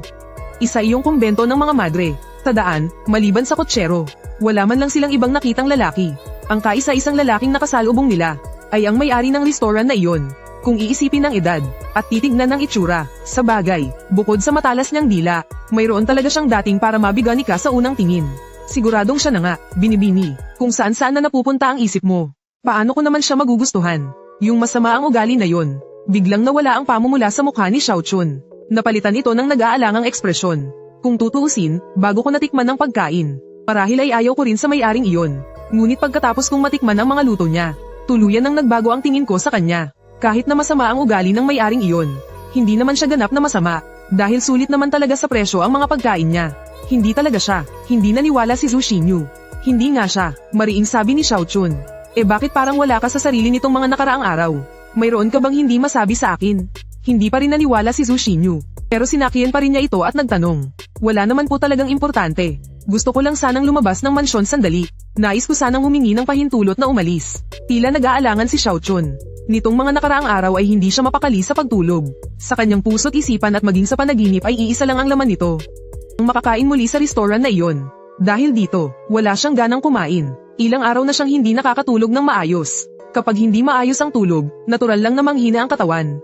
Isa iyong kumbento ng mga madre. Tadaan, maliban sa kutsero, wala man lang silang ibang nakitang lalaki. Ang kaisa-isang lalaking nakasalubong nila ay ang may-ari ng restaurant na iyon. Kung iisipin ng edad at titignan ng itsura, sa bagay, bukod sa matalas niyang dila, mayroon talaga siyang dating para mabigani ka sa unang tingin. Siguradong siya na nga, binibini, kung saan-saan na napupunta ang isip mo. Paano ko naman siya magugustuhan? Yung masama ang ugali na yon. Biglang nawala ang pamumula sa mukha ni Xiao Chun. Napalitan ito ng nag-aalangang ekspresyon. Kung tutuusin, bago ko natikman ng pagkain, marahil ay ayaw ko rin sa may-aring iyon. Ngunit pagkatapos kong matikman ang mga luto niya, tuluyan nang nagbago ang tingin ko sa kanya. Kahit na masama ang ugali ng may-aring iyon, hindi naman siya ganap na masama, dahil sulit naman talaga sa presyo ang mga pagkain niya. Hindi talaga siya, hindi naniwala si Zhu Xinyu. Hindi nga siya, mariing sabi ni Xiao Chun. Bakit parang wala ka sa sarili nitong mga nakaraang araw? Mayroon ka bang hindi masabi sa akin? Hindi pa rin naniwala si Zhu Xinyu, pero sinakihan pa rin niya ito at nagtanong. Wala naman po talagang importante. Gusto ko lang sanang lumabas ng mansyon sandali. Nais ko sanang humingi ng pahintulot na umalis. Tila nag-aalangan si Xiao Chun. Nitong mga nakaraang araw ay hindi siya mapakali sa pagtulog. Sa kanyang puso't isipan at maging sa panaginip ay iisa lang ang laman nito. Ang makakain muli sa restaurant na iyon. Dahil dito, wala siyang ganang kumain. Ilang araw na siyang hindi nakakatulog ng maayos. Kapag hindi maayos ang tulog, natural lang na manghina ang katawan.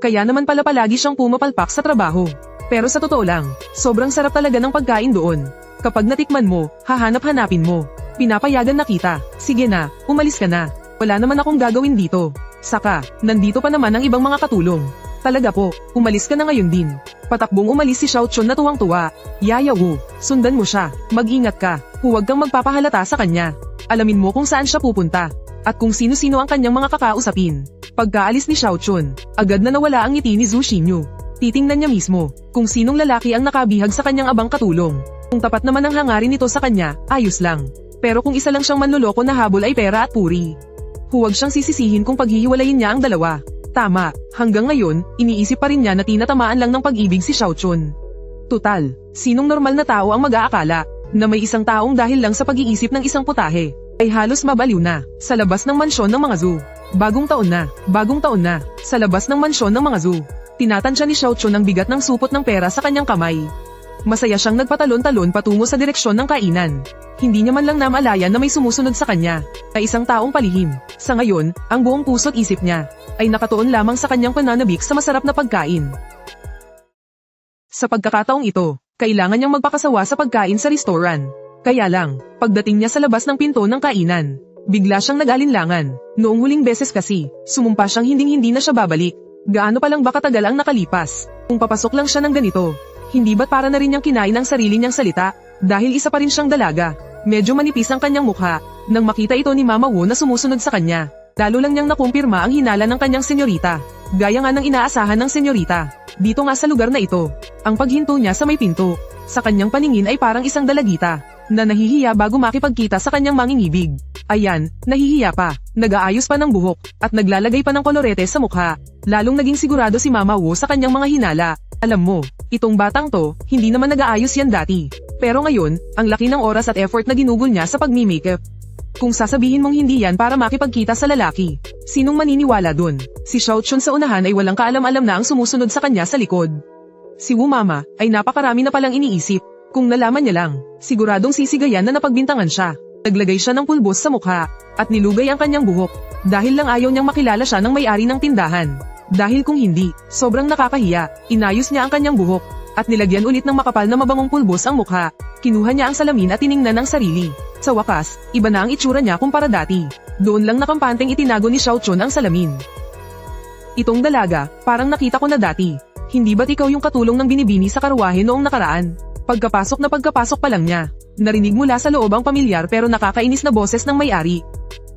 Kaya naman pala palagi siyang pumapalpak sa trabaho. Pero sa totoo lang, sobrang sarap talaga ng pagkain doon. Kapag natikman mo, hahanap-hanapin mo. Pinapayagan na kita. Sige na, umalis ka na. Wala naman akong gagawin dito. Saka, nandito pa naman ang ibang mga katulong. Talaga po, umalis ka na ngayon din. Patakbong umalis si Xiao Chun na tuwang-tuwa. Yaya Wu, sundan mo siya. Mag-ingat ka. Huwag kang magpapahalata sa kanya. Alamin mo kung saan siya pupunta. At kung sino-sino ang kanyang mga kakausapin. Pagkaalis ni Xiao Chun, agad na nawala ang ngiti ni Zhu Xinyu. Titingnan niya mismo kung sinong lalaki ang nakabihag sa kanyang abang katulong. Kung tapat naman ang hangarin nito sa kanya, ayos lang. Pero kung isa lang siyang manloloko na habol ay pera at puri. Huwag siyang sisisihin kung paghihiwalayin niya ang dalawa. Tama, hanggang ngayon, iniisip pa rin niya na tinatamaan lang ng pag-ibig si Xiao Chun. Tutal, sinong normal na tao ang mag-aakala na may isang taong dahil lang sa pag-iisip ng isang putahe ay halos mabaliw na sa labas ng mansyon ng mga Zhu. Bagong taon na, sa labas ng mansyon ng mga Zhu. Tinatansya ni Xiao Chun ang bigat ng supot ng pera sa kanyang kamay. Masaya siyang nagpatalon-talon patungo sa direksyon ng kainan. Hindi niya man lang namalayan na may sumusunod sa kanya, na isang taong palihim. Sa ngayon, ang buong puso't isip niya ay nakatuon lamang sa kanyang pananabik sa masarap na pagkain. Sa pagkakataong ito, kailangan niyang magpakasawa sa pagkain sa restaurant. Kaya lang, pagdating niya sa labas ng pinto ng kainan, bigla siyang nag-alinlangan. Noong huling beses kasi, sumumpa siyang hinding-hindi na siya babalik. Gaano pa lang ba katagal ang nakalipas? Kung papasok lang siya ng ganito, hindi ba't para na rin niyang kinain ang sarili niyang salita? Dahil isa pa rin siyang dalaga. Medyo manipis ang kanyang mukha. Nang makita ito ni Mama Wu na sumusunod sa kanya, lalo lang niyang nakumpirma ang hinala ng kanyang senyorita. Gaya nga ng inaasahan ng senyorita. Dito nga sa lugar na ito, ang paghinto niya sa may pinto, sa kanyang paningin ay parang isang dalagita, na nahihiya bago makipagkita sa kanyang mangingibig. Ayan, nahihiya pa, nag-aayos pa ng buhok, at naglalagay pa ng kolorete sa mukha. Lalong naging sigurado si Mama Wu sa kanyang mga hinala. Alam mo, itong batang to, hindi naman nag-aayos yan dati. Pero ngayon, ang laki ng oras at effort na ginugol niya sa pagmi-makeup. Kung sasabihin mong hindi yan para makipagkita sa lalaki, sinong maniniwala dun? Si Xiao Chun sa unahan ay walang kaalam-alam na ang sumusunod sa kanya sa likod. Si Wu Mama ay napakarami na palang iniisip. Kung nalaman niya lang, siguradong sisigayan na napagbintangan siya. Naglagay siya ng pulbos sa mukha, at nilugay ang kanyang buhok, dahil lang ayaw niyang makilala siya ng may-ari ng tindahan. Dahil kung hindi, sobrang nakakahiya, inayos niya ang kanyang buhok, at nilagyan ulit ng makapal na mabangong pulbos ang mukha. Kinuha niya ang salamin at tiningnan ang sarili. Sa wakas, iba na ang itsura niya kumpara dati. Doon lang nakampanteng itinago ni Xiao Chun ang salamin. Itong dalaga, parang nakita ko na dati. Hindi ba't ikaw yung katulong ng binibini sa karuwahe noong nakaraan? Pagkapasok pa lang niya, narinig mula sa loob ang pamilyar pero nakakainis na boses ng may-ari.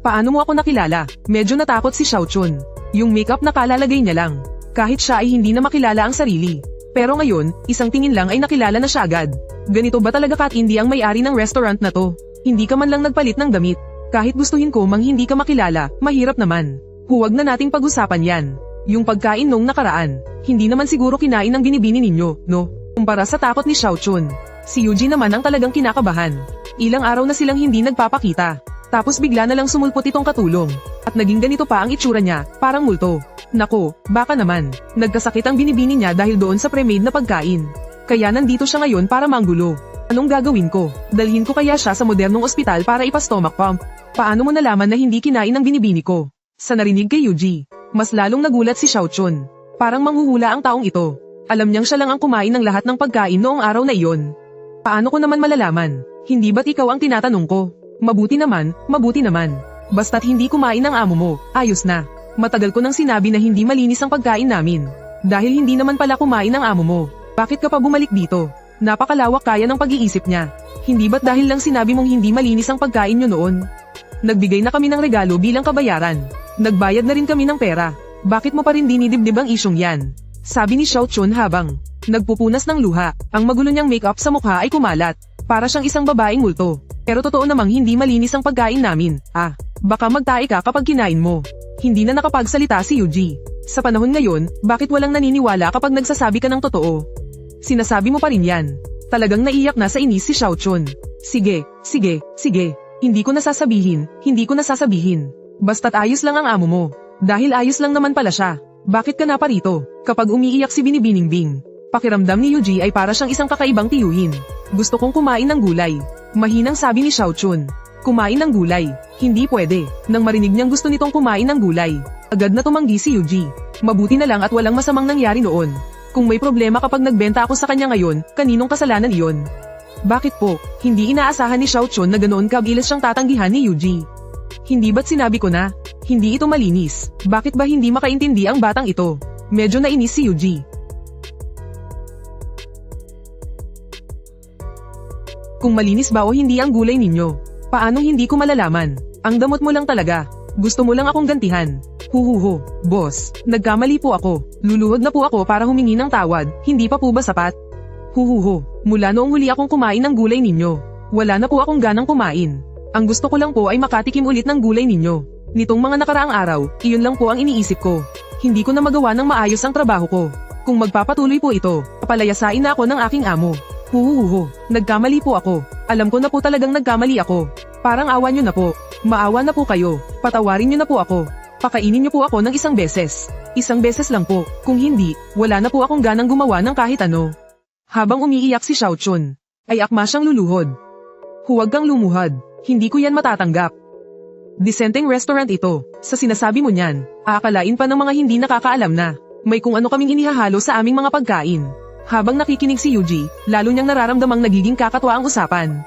Paano mo ako nakilala? Medyo natakot si Xiao Chun. Yung makeup na kalalagay niya lang. Kahit siya ay hindi na makilala ang sarili. Pero ngayon, isang tingin lang ay nakilala na siya agad. Ganito ba talaga katindi ang may-ari ng restaurant na to? Hindi ka man lang nagpalit ng damit. Kahit gustuhin ko mang hindi ka makilala, mahirap naman. Huwag na nating pag-usapan yan. Yung pagkain nung nakaraan, hindi naman siguro kinain ng binibini ninyo, no? Kumpara sa takot ni Xiao Chun, si Eugene naman ang talagang kinakabahan. Ilang araw na silang hindi nagpapakita. Tapos bigla na lang sumulpot itong katulong. At naging ganito pa ang itsura niya, parang multo. Nako, baka naman, nagkasakit ang binibini niya dahil doon sa pre-made na pagkain. Kaya nandito siya ngayon para manggulo. Anong gagawin ko? Dalhin ko kaya siya sa modernong ospital para ipa-stomach pump? Paano mo nalaman na hindi kinain ng binibini ko? Sa narinig kay Yuji, mas lalong nagulat si Xiao Chun. Parang manghuhula ang taong ito. Alam niyang siya lang ang kumain ng lahat ng pagkain noong araw na iyon. Paano ko naman malalaman? Hindi ba't ikaw ang tinatanong ko? Mabuti naman, mabuti naman. Basta't hindi kumain ng amo mo, ayos na. Matagal ko nang sinabi na hindi malinis ang pagkain namin. Dahil hindi naman pala kumain ng amo mo. Bakit ka pa bumalik dito? Napakalawak kaya ng pag-iisip niya. Hindi ba't dahil lang sinabi mong hindi malinis ang pagkain niyo noon? Nagbigay na kami ng regalo bilang kabayaran. Nagbayad na rin kami ng pera. Bakit mo pa rin dinidibdib ang isyong yan? Sabi ni Xiao Chun habang nagpupunas ng luha. Ang magulo niyang make-up sa mukha ay kumalat. Para siyang isang babaeng multo. Pero totoo namang hindi malinis ang pagkain namin. Baka magtae ka kapag kinain mo. Hindi na nakapagsalita si Yuji. Sa panahon ngayon, bakit walang naniniwala kapag nagsasabi ka ng totoo? Sinasabi mo pa rin yan. Talagang naiyak na sa inis si Xiao Chun. Sige. Hindi ko nasasabihin. Basta't ayos lang ang amo mo. Dahil ayos lang naman pala siya. Bakit ka na pa rito? Kapag umiiyak si Binibiningbing, pakiramdam ni Yuji ay para siyang isang kakaibang tiyuhin. Gusto kong kumain ng gulay. Mahinang sabi ni Xiao Chun. Kumain ng gulay? Hindi pwede. Nang marinig niyang gusto nitong kumain ng gulay, agad na tumanggi si Yuji. Mabuti na lang at walang masamang nangyari noon. Kung may problema kapag nagbenta ako sa kanya ngayon, kaninong kasalanan iyon? Bakit po? Hindi inaasahan ni Xiao Chun na ganoon kabilis siyang tatanggihan ni Yuji. Hindi ba't sinabi ko na? Hindi ito malinis. Bakit ba hindi makaintindi ang batang ito? Medyo nainis si Yuji. Kung malinis ba o hindi ang gulay ninyo? Paanong hindi ko malalaman? Ang damot mo lang talaga. Gusto mo lang akong gantihan. Huhuho, boss, nagkamali po ako. Luluhod na po ako para humingi ng tawad, hindi pa po ba sapat? Huhuho, mula noong huli akong kumain ng gulay ninyo, wala na po akong ganang kumain. Ang gusto ko lang po ay makatikim ulit ng gulay ninyo. Nitong mga nakaraang araw, iyon lang po ang iniisip ko. Hindi ko na magawa ng maayos ang trabaho ko. Kung magpapatuloy po ito, papalayasain na ako ng aking amo. Huhuho, nagkamali po ako. Alam ko na po talagang nagkamali ako. Parang awa nyo na po. Maawa na po kayo. Patawarin nyo na po ako. Pakainin nyo po ako ng isang beses. Isang beses lang po. Kung hindi, wala na po akong ganang gumawa ng kahit ano. Habang umiiyak si Xiao Chun, ay akma siyang luluhod. Huwag kang lumuhad. Hindi ko yan matatanggap. Disenteng restaurant ito. Sa sinasabi mo niyan, aakalain pa ng mga hindi nakakaalam na may kung ano kaming inihahalo sa aming mga pagkain. Habang nakikinig si Yuji, lalo niyang nararamdamang nagiging kakatwa ang usapan.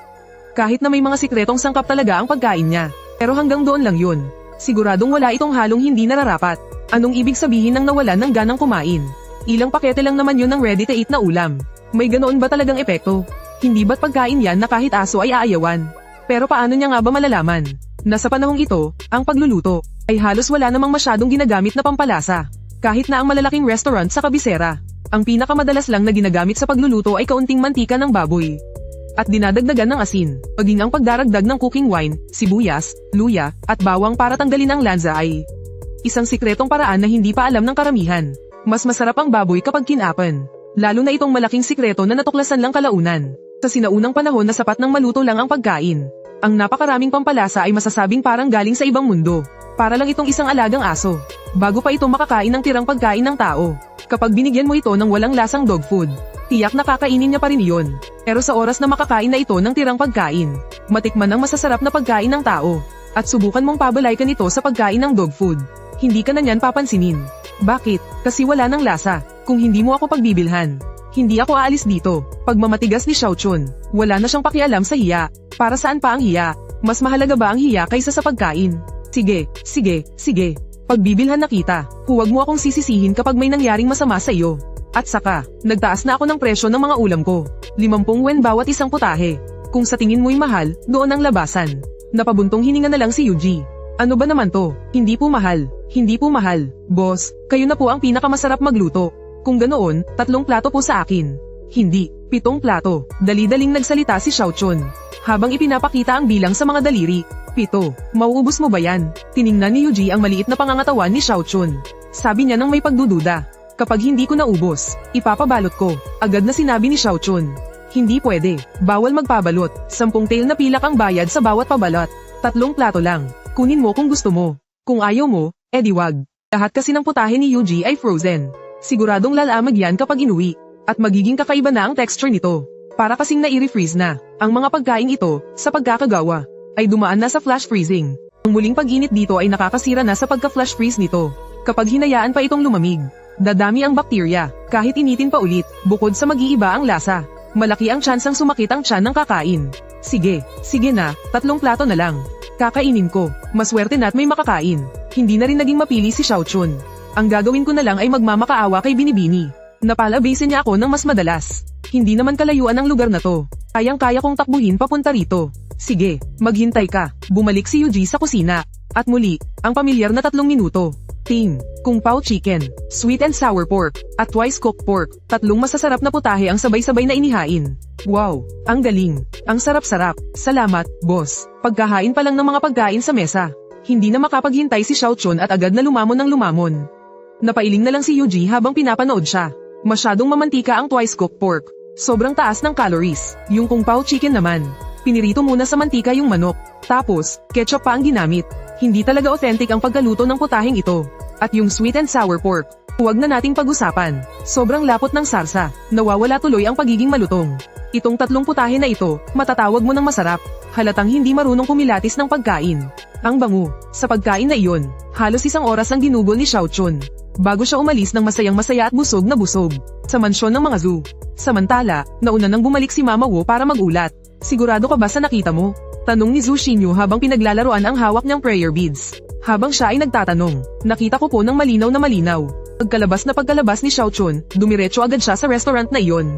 Kahit na may mga sikretong sangkap talaga ang pagkain niya, pero hanggang doon lang yun. Siguradong wala itong halong hindi nararapat. Anong ibig sabihin ng nawalan ng ganang kumain? Ilang pakete lang naman yun ng ready to eat na ulam. May ganoon ba talagang epekto? Hindi ba't pagkain yan na kahit aso ay aayawan? Pero paano niya nga ba malalaman? Na sa panahong ito, ang pagluluto ay halos wala namang masyadong ginagamit na pampalasa. Kahit na ang malalaking restaurant sa kabisera, ang pinakamadalas lang na ginagamit sa pagluluto ay kaunting mantika ng baboy. At dinadagdagan ng asin, maging ang pagdaragdag ng cooking wine, sibuyas, luya, at bawang para tanggalin ang lansa ay isang sikretong paraan na hindi pa alam ng karamihan. Mas masarap ang baboy kapag kinapan. Lalo na itong malaking sikreto na natuklasan lang kalaunan. Sa sinaunang panahon na sapat ng maluto lang ang pagkain. Ang napakaraming pampalasa ay masasabing parang galing sa ibang mundo. Para lang itong isang alagang aso. Bago pa ito makakain ng tirang pagkain ng tao. Kapag binigyan mo ito ng walang lasang dog food, tiyak na kakainin niya pa rin iyon. Pero sa oras na makakain na ito ng tirang pagkain, matikman ang masasarap na pagkain ng tao. At subukan mong pabalaykan ito sa pagkain ng dog food. Hindi ka na niyan papansinin. Bakit? Kasi wala ng lasa. Kung hindi mo ako pagbibilhan, hindi ako aalis dito. Pagmamatigas ni Xiao Chun, wala na siyang pakialam sa hiya. Para saan pa ang hiya? Mas mahalaga ba ang hiya kaysa sa pagkain? Sige. Pagbibilhan na kita, huwag mo akong sisisihin kapag may nangyaring masama sa iyo. At saka, nagtaas na ako ng presyo ng mga ulam ko. 50 yen bawat isang putahe. Kung sa tingin mo'y mahal, doon ang labasan. Napabuntong hininga na lang si Yuji. Ano ba naman to? Hindi po mahal. Boss, kayo na po ang pinakamasarap magluto. Kung ganoon, 3 plato po sa akin. Hindi, 7 plato. Dali-daling nagsalita si Xiao Chun. habang ipinapakita ang bilang sa mga daliri. 7. Mauubos mo ba yan? Tiningnan ni Yuji ang maliit na pangangatawan ni Xiao Chun. Sabi niya nang may pagdududa. Kapag hindi ko naubos, ipapabalot ko. Agad na sinabi ni Xiao Chun. Hindi pwede. Bawal magpabalot. 10 tail na pilak ang bayad sa bawat pabalot. 3 plato lang. Kunin mo kung gusto mo. Kung ayaw mo, edi wag. Lahat kasi ng putahe ni Yuji ay frozen. Siguradong lalamag yan kapag inuwi. At magiging kakaiba na ang texture nito. Para kasing nai-refreeze na. Ang mga pagkain ito, sa pagkakagawa, ay dumaan na sa flash freezing. Ang muling pag-init dito ay nakakasira na sa pagka-flash freeze nito. Kapag hinayaan pa itong lumamig, dadami ang bakterya, kahit initin pa ulit, bukod sa mag-iiba ang lasa. Malaki ang tsansang sumakit ang tiyan ng kakain. Sige na, 3 plato na lang. Kakainin ko, maswerte na't may makakain. Hindi na rin naging mapili si Xiao Chun. Ang gagawin ko na lang ay magmamakaawa kay Binibini. Napalabasin niya ako ng mas madalas. Hindi naman kalayuan ang lugar na to. Kayang-kaya kong takbuhin papunta rito. Sige, maghintay ka. Bumalik si Yuji sa kusina. At muli, ang pamilyar na 3 minuto. Ting, kung pao chicken, sweet and sour pork, at twice cooked pork. 3 masasarap na putahe ang sabay-sabay na inihain. Wow, ang galing. Ang sarap-sarap. Salamat, boss. Pagkahain pa lang ng mga pagkain sa mesa. Hindi na makapaghintay si Xiao Chun at agad na lumamon ng lumamon. Napailing na lang si Yuji habang pinapanood siya. Masyadong mamantika ang twice cooked pork. Sobrang taas ng calories. Yung kung pao chicken naman, pinirito muna sa mantika yung manok. Tapos, ketchup pa ang ginamit. Hindi talaga authentic ang pagkaluto ng putaheng ito. At yung sweet and sour pork, huwag na nating pag-usapan. Sobrang lapot ng sarsa, nawawala tuloy ang pagiging malutong. Itong 3 putahe na ito, matatawag mo ng masarap. Halatang hindi marunong kumilatis ng pagkain. Ang bango, sa pagkain na iyon, halos 1 oras ang ginugol ni Xiao Chun. Bago siya umalis ng masayang masaya at busog na busog, sa mansyon ng mga zoo. Samantala, nauna nang bumalik si Mama Wu para magulat. Sigurado ka ba sa nakita mo? Tanong ni Zhu Xinyu habang pinaglalaroan ang hawak niyang prayer beads. Habang siya ay nagtatanong, nakita ko po ng malinaw na malinaw. Pagkalabas ni Xiao Chun, dumiretso agad siya sa restaurant na iyon.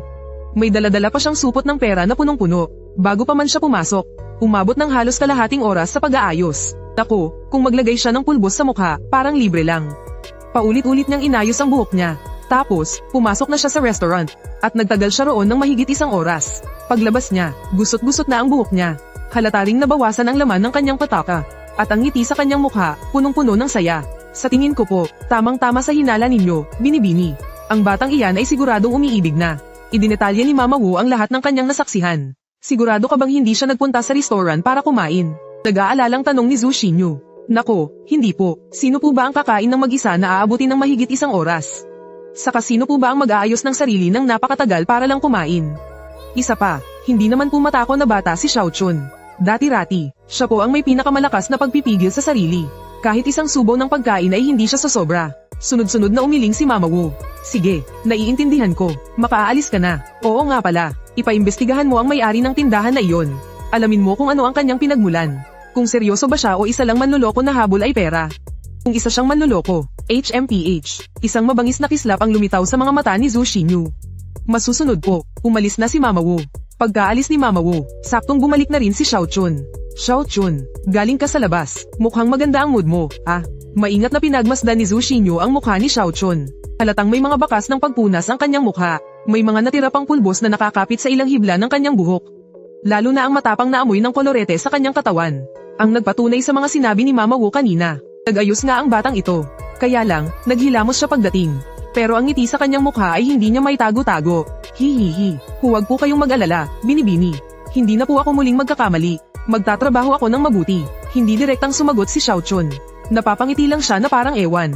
May daladala pa siyang supot ng pera na punong-puno. Bago pa man siya pumasok, umabot ng halos kalahating oras sa pag-aayos. Naku, kung maglagay siya ng pulbos sa mukha, parang libre lang. Paulit-ulit niyang inayos ang buhok niya. Tapos, pumasok na siya sa restaurant. At nagtagal siya roon ng mahigit 1 oras. Paglabas niya, gusot-gusot na ang buhok niya. Halata ring nabawasan ang laman ng kanyang pataka. At ang ngiti sa kanyang mukha, punong-puno ng saya. Sa tingin ko po, tamang-tama sa hinala ninyo, Binibini. Ang batang iyan ay siguradong umiibig na. Idinetalya ni Mama Wu ang lahat ng kanyang nasaksihan. Sigurado ka bang hindi siya nagpunta sa restaurant para kumain? Nag-aalalang tanong ni Zhu Xinyu. Nako, hindi po. Sino po ba ang kakain ng mag-isa na aabutin ng mahigit 1 oras? Saka sino po ba ang mag-aayos ng sarili ng napakatagal para lang kumain? Isa pa, hindi naman po matako na bata si Xiao Chun. Dati-rati, siya po ang may pinakamalakas na pagpipigil sa sarili. Kahit 1 subo ng pagkain ay hindi siya sasobra. Sunod-sunod na umiling si Mama Wu. Sige, naiintindihan ko. Makaalis ka na. Oo nga pala, ipaimbestigahan mo ang may-ari ng tindahan na iyon. Alamin mo kung ano ang kanyang pinagmulan. Kung seryoso ba siya o isa lang manloloko na habol ay pera. Kung isa siyang manloloko, HMPH, isang mabangis na kislap ang lumitaw sa mga mata ni Zhu Xinyu. Masusunod po, umalis na si Mama Wu. Pagkaalis ni Mama Wu, saktong bumalik na rin si Xiao Chun. Xiao Chun, galing ka sa labas, mukhang maganda ang mood mo, ah. Maingat na pinagmasdan ni Zhu Xinyu ang mukha ni Xiao Chun. Halatang may mga bakas ng pagpunas ang kanyang mukha. May mga natira pang pulbos na nakakapit sa ilang hibla ng kanyang buhok. Lalo na ang matapang na amoy ng kolorete sa kanyang katawan. Ang nagpatunay sa mga sinabi ni Mama Wu kanina. Nag-ayos nga ang batang ito. Kaya lang, naghilamos siya pagdating. Pero ang ngiti sa kanyang mukha ay hindi niya may tago-tago. Hihihi. Huwag po kayong mag-alala, Binibini. Hindi na po ako muling magkakamali. Magtatrabaho ako ng mabuti. Hindi direktang sumagot si Xiao Chun. Napapangiti lang siya na parang ewan.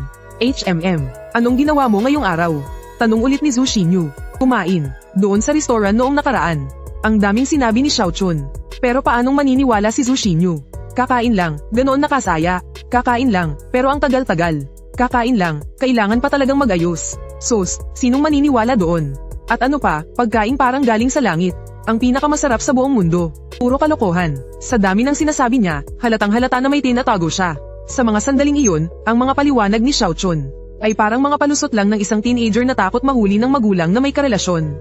Anong ginawa mo ngayong araw? Tanong ulit ni Zhu Xinyu. Kumain. Doon sa restoran noong nakaraan. Ang daming sinabi ni Xiao Chun. Pero paanong maniniwala si Zhu Xinyu? Kakain lang, ganoon nakasaya. Kakain lang, pero ang tagal-tagal. Kakain lang, kailangan pa talagang mag-ayos. Sus, sinong maniniwala doon? At ano pa, pagkain parang galing sa langit. Ang pinakamasarap sa buong mundo. Puro kalokohan. Sa dami ng sinasabi niya, halatang halata na may tinatago siya. Sa mga sandaling iyon, ang mga paliwanag ni Xiao Chun ay parang mga palusot lang ng isang teenager na takot mahuli ng magulang na may karelasyon.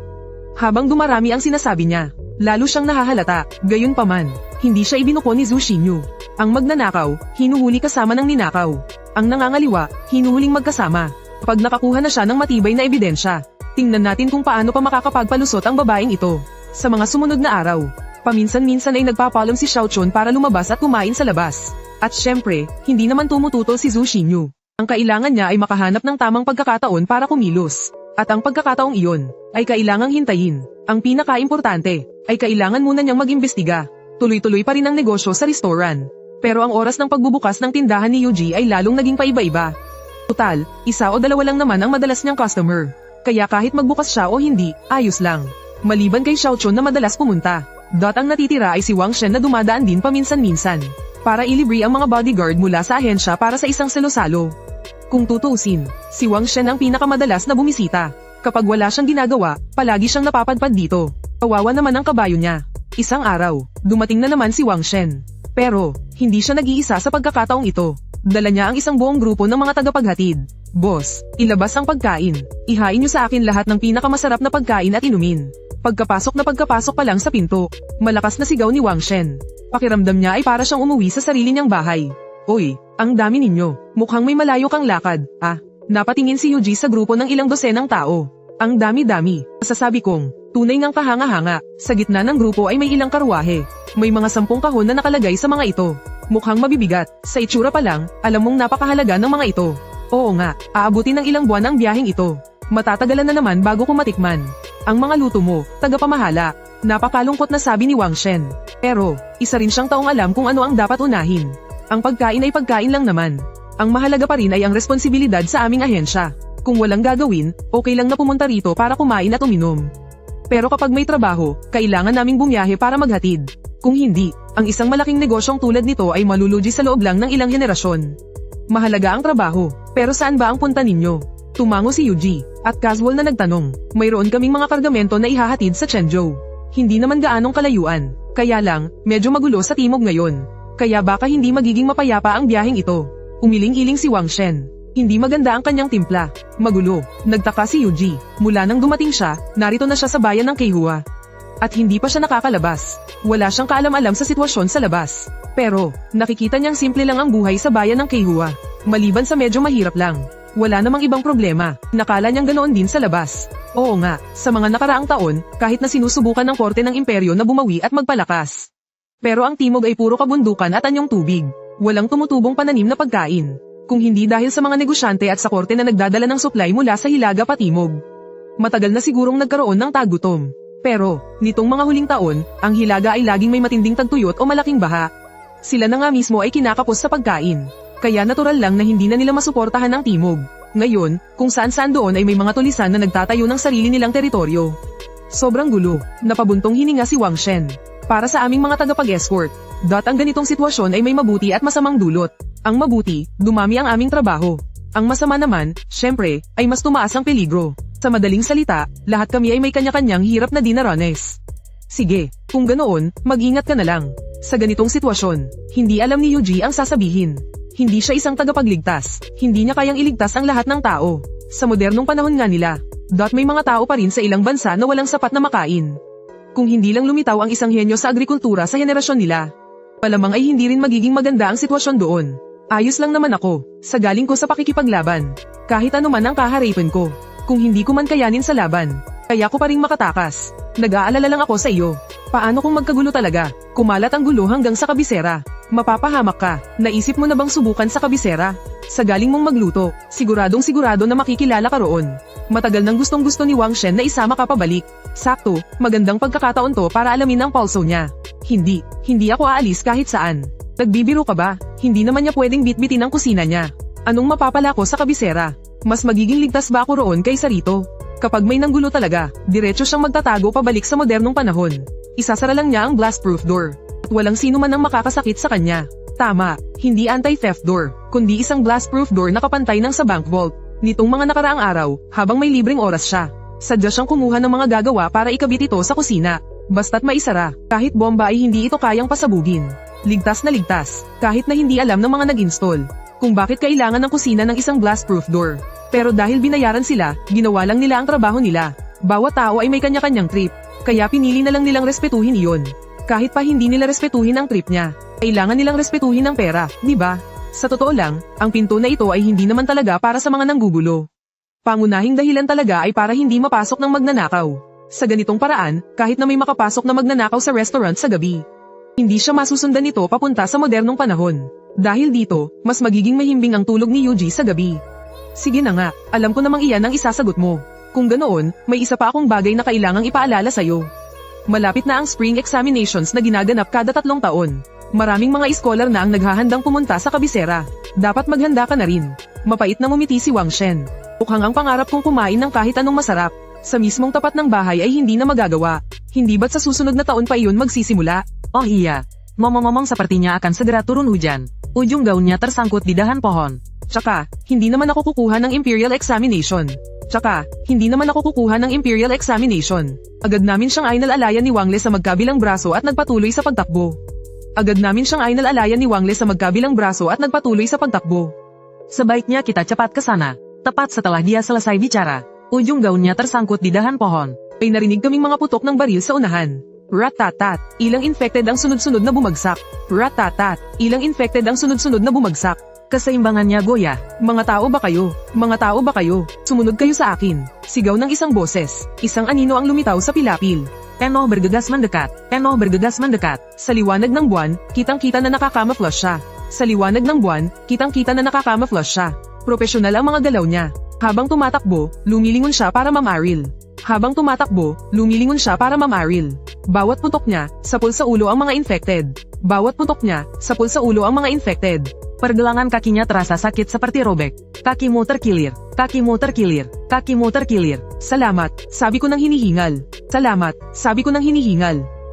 Habang dumarami ang sinasabi niya, lalo siyang nahahalata. Gayunpaman, hindi siya ibinuko ni Zhu Xinyu. Ang magnanakaw, hinuhuli kasama ng ninakaw. Ang nangangaliwa, hinuhuling magkasama. Pag nakakuha na siya ng matibay na ebidensya, tingnan natin kung paano pa makakapagpalusot ang babaeng ito. Sa mga sumunod na araw, Paminsan-minsan ay nagpapaalam si Xiao Chun para lumabas at kumain sa labas. At syempre, hindi naman tumututol si Zhu Xinyu. Ang kailangan niya ay makahanap ng tamang pagkakataon para kumilos. At ang pagkakataong iyon, ay kailangang hintayin. Ang pinaka-importante, ay kailangan muna niyang mag-imbestiga. Tuloy-tuloy pa rin ang negosyo sa restaurant. Pero ang oras ng pagbubukas ng tindahan ni Yuji ay lalong naging paiba-iba. Total, 1 o 2 lang naman ang madalas niyang customer. Kaya kahit magbukas siya o hindi, ayos lang. Maliban kay Xiao Chun na madalas pumunta. Ang natitira ay si Wang Shen na dumadaan din paminsan-minsan. Para ilibre ang mga bodyguard mula sa ahensya para sa isang salo-salo. Kung tutuusin, si Wang Shen ang pinakamadalas na bumisita. Kapag wala siyang ginagawa, palagi siyang napapadpad dito. Kawawa naman ang kabayo niya. Isang araw, dumating na naman si Wang Shen. Pero, hindi siya nag-iisa sa pagkakataong ito. Dala niya ang isang buong grupo ng mga tagapaghatid. Boss, ilabas ang pagkain. Ihain niyo sa akin lahat ng pinakamasarap na pagkain at inumin. Pagkapasok pa lang sa pinto, malakas na sigaw ni Wang Shen. Pakiramdam niya ay para siyang umuwi sa sarili niyang bahay. Oy, ang dami ninyo. Mukhang may malayo kang lakad. Napatingin si Yuji sa grupo ng ilang dosenang tao. Ang dami-dami. Masasabi kong, tunay ngang kahanga-hanga. Sa gitna ng grupo ay may ilang karwahe. May mga 10 kahon na nakalagay sa mga ito. Mukhang mabibigat. Sa itsura pa lang, alam mong napakahalaga ng mga ito. Oo nga, aabutin ng ilang buwan ang biyaheng ito. Matatagalan na naman bago ko matikman. Ang mga luto mo, tagapamahala. Napakalungkot na sabi ni Wang Shen. Pero, isa rin siyang taong alam kung ano ang dapat unahin. Ang pagkain ay pagkain lang naman. Ang mahalaga pa rin ay ang responsibilidad sa aming ahensya. Kung walang gagawin, okay lang na pumunta rito para kumain at uminom. Pero kapag may trabaho, kailangan naming bumiyahe para maghatid. Kung hindi, ang isang malaking negosyong tulad nito ay malulugi sa loob lang ng ilang henerasyon. Mahalaga ang trabaho, pero saan ba ang punta ninyo? Tumango si Yuji, at casual na nagtanong, mayroon kaming mga kargamento na ihahatid sa Chenzhou. Hindi naman gaanong kalayuan, kaya lang, medyo magulo sa timog ngayon. Kaya baka hindi magiging mapayapa ang biyaheng ito. Umiling-iling si Wang Shen. Hindi maganda ang kanyang timpla. Magulo. Nagtaka si Yuji. Mula nang dumating siya, narito na siya sa bayan ng Keihua. At hindi pa siya nakakalabas. Wala siyang kaalam-alam sa sitwasyon sa labas. Pero, nakikita niyang simple lang ang buhay sa bayan ng Keihua. Maliban sa medyo mahirap lang. Wala namang ibang problema. Nakala niyang ganoon din sa labas. Oo nga, sa mga nakaraang taon, kahit na sinusubukan ng korte ng imperyo na bumawi at magpalakas. Pero ang timog ay puro kabundukan at anyong tubig. Walang tumutubong pananim na pagkain. Kung hindi dahil sa mga negosyante at sa korte na nagdadala ng supply mula sa hilaga patimog. Matagal na sigurong nagkaroon ng tagutom. Pero, nitong mga huling taon, ang hilaga ay laging may matinding tagtuyot o malaking baha. Sila na nga mismo ay kinakapos sa pagkain. Kaya natural lang na hindi na nila masuportahan ang timog. Ngayon, kung saan-saan doon ay may mga tulisan na nagtatayo ng sarili nilang teritoryo. Sobrang gulo, napabuntong hininga si Wang Shen. Para sa aming mga tagapag-escort, ang ganitong sitwasyon ay may mabuti at masamang dulot. Ang mabuti, dumami ang aming trabaho. Ang masama naman, syempre, ay mas tumaas ang peligro. Sa madaling salita, lahat kami ay may kanya-kanyang hirap na dinaranas. Sige, kung ganoon, mag-ingat ka na lang. Sa ganitong sitwasyon, hindi alam ni Yuji ang sasabihin. Hindi siya isang tagapagligtas, hindi niya kayang iligtas ang lahat ng tao. Sa modernong panahon nga nila, may mga tao pa rin sa ilang bansa na walang sapat na makain. Kung hindi lang lumitaw ang isang henyo sa agrikultura sa henerasyon nila, palamang ay hindi rin magiging maganda ang sitwasyon doon. Ayos lang naman ako, sa galing ko sa pakikipaglaban. Kahit ano man ang kaharapin ko, kung hindi ko man kayanin sa laban, kaya ko pa rin makatakas. Nag-aalala lang ako sa iyo. Paano kung magkagulo talaga? Kumalat ang gulo hanggang sa kabisera. Mapapahamak ka. Naisip mo na bang subukan sa kabisera? Sa galing mong magluto, siguradong sigurado na makikilala ka roon. Matagal nang gustong-gusto ni Wang Shen na isama ka pabalik. Sakto, magandang pagkakataon to para alamin ang pulso niya. Hindi ako aalis kahit saan. Nagbibiro ka ba? Hindi naman niya pwedeng bitbitin ang kusina niya. Anong mapapala ko sa kabisera? Mas magiging ligtas ba ako roon kaysa rito? Kapag may nanggulo talaga, diretso siyang magtatago pabalik sa modernong panahon. Isasara lang niya ang blast-proof door. At walang sino man ang makakasakit sa kanya. Tama, hindi anti-theft door, kundi isang blast-proof door na kapantay ng sa bank vault. Nitong mga nakaraang araw, habang may libreng oras siya, sadya siyang kumuha ng mga gagawa para ikabit ito sa kusina. Basta't maisara, kahit bomba ay hindi ito kayang pasabugin. Ligtas na ligtas, kahit na hindi alam ng mga nag-install, kung bakit kailangan ng kusina ng isang blast-proof door. Pero dahil binayaran sila, ginawa lang nila ang trabaho nila. Bawat tao ay may kanya-kanyang trip, kaya pinili na lang nilang respetuhin iyon. Kahit pa hindi nila respetuhin ang trip niya, kailangan nilang respetuhin ang pera, di ba? Sa totoo lang, ang pinto na ito ay hindi naman talaga para sa mga nanggugulo. Pangunahing dahilan talaga ay para hindi mapasok ng magnanakaw. Sa ganitong paraan, kahit na may makapasok na magnanakaw sa restaurant sa gabi, hindi siya masusundan nito papunta sa modernong panahon. Dahil dito, mas magiging mahimbing ang tulog ni Yuji sa gabi. Sige na nga, alam ko namang iyan ang isasagot mo. Kung ganoon, may isa pa akong bagay na kailangang ipaalala sa'yo. Malapit na ang spring examinations na ginaganap kada 3 taon. Maraming mga scholar na ang naghahandang pumunta sa kabisera. Dapat maghanda ka na rin. Mapait na ngumiti si Wang Shen. Mukhang ang pangarap kong kumain ng kahit anong masarap sa mismong tapat ng bahay ay hindi na magagawa. Hindi ba't sa susunod na taon pa iyon magsisimula? Oh iya. Ngomong-ngomong sepertinya akan segera turun hujan. Ujung gaunnya tersangkut di dahan pohon. Tsaka, hindi naman ako kukuha ng Imperial Examination. Agad namin siyang ainalalayan ni Wangle sa magkabilang braso at nagpatuloy sa pagtakbo. Sebaiknya kita cepat ke sana. Tepat setelah dia selesai bicara, ujung gaunnya tersangkut di dahan pohon. May narinig kaming mga putok ng baril sa unahan. Rat-tat-tat, ilang infected ang sunod-sunod na bumagsak. Rat-tat-tat, ilang infected ang sunod-sunod na bumagsak. Keseimbangannya goyah. Mga tao ba kayo? Mga tao ba kayo? Sumunod kayo sa akin. Sigaw ng isang boses. Isang anino ang lumitaw sa pilapil. Eno bergegas mendekat. Eno bergegas mendekat. Sa liwanag ng buwan, kitang-kita na nakaka-flush siya. Sa liwanag ng buwan, kitang-kita na nakaka-flush siya. Propesyonal ang mga galaw niya. Habang tumatakbo, lumilingon siya para mamaril. Bawat putok niya, sapul sa ulo ang mga infected. Pergelangan kakinya terasa sakit seperti robek. Kakimu terkilir. Salamat, sabi ko nang hinihingal.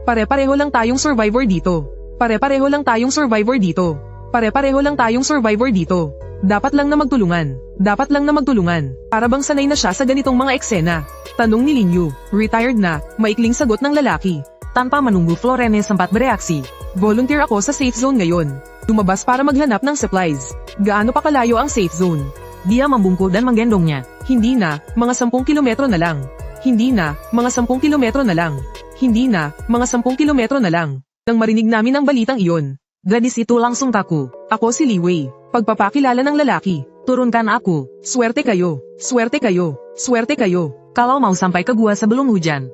Pare-pareho lang tayong survivor dito. Dapat lang na magtulungan. Para bang sanay na siya sa ganitong mga eksena? Tanong ni Linyu. Retired na, maikling sagot ng lalaki. Tanpa menunggu Florene sempat bereaksi. Volunteer ako sa safe zone ngayon. Lumabas para maghanap ng supplies. Gaano pa kalayo ang safe zone? Dia membungkuk dan menggendongnya. Hindi na, mga 10 kilometro na lang. Nang marinig namin ang balitang iyon. Gadis itu langsung kaku. Ako si Li Wei. Pagpapakilala ng lalaki. Turunkan aku. Swerte kayo. Kalau mau sampai ke gua sebelum hujan.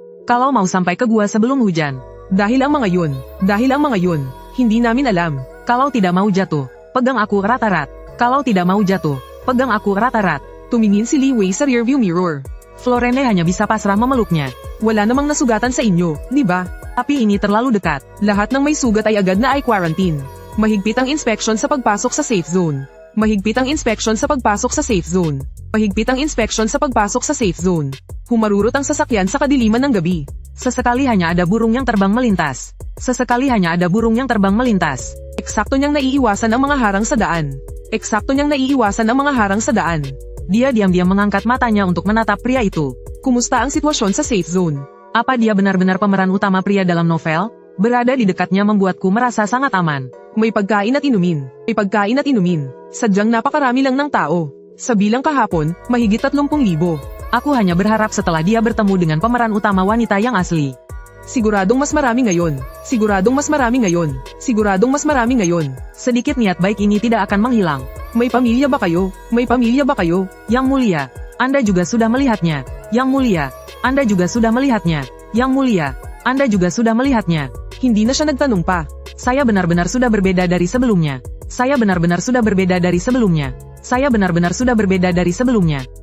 Dahil ang mga yun, hindi namin alam. Kalau tidak mau jatuh, pegang aku erat-erat. Tumingin si Li Wei sa rearview mirror. Florene hanya bisa pasrah memeluknya. Wala namang nasugatan sa inyo, di ba? Tapi ini terlalu dekat. Lahat ng may sugat ay agad na quarantine. Mahigpit ang inspection sa pagpasok sa safe zone. Humarurot ang sasakyan sa kadiliman ng gabi. Sesekali hanya ada burung yang terbang melintas. Eksakto niyang naiiwasan ang mga harang sa daan. Dia diam-diam mengangkat matanya untuk menatap pria itu. Kumusta ang sitwasyon sa safe zone? Apa dia benar-benar pemeran utama pria dalam novel? Berada di dekatnya membuatku merasa sangat aman. May pagkain at inumin. Sadyang napakarami lang ng tao. Sa bilang kahapon, mahigit 30,000. Aku hanya berharap setelah dia bertemu dengan pemeran utama wanita yang asli. Siguradong mas marami ngayon. Sedikit niat baik ini tidak akan menghilang. May pamilya ba kayo? Yang mulia, Anda juga sudah melihatnya. Hindi na siya nagtanong pa. Saya benar-benar sudah berbeda dari sebelumnya.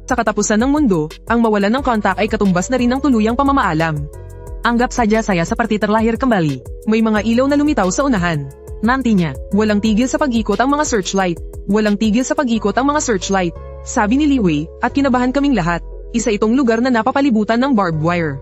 Sa katapusan ng mundo, ang mawalan ng kontak ay katumbas na rin ng tuluyang pamamaalam. Anggap saja saya seperti terlahir kembali. May mga ilaw na lumitaw sa unahan. Nantinya, walang tigil sa pag-ikot ang mga searchlight. Sabi ni Li Wei, at kinabahan kaming lahat. Isa itong lugar na napapalibutan ng barbed wire.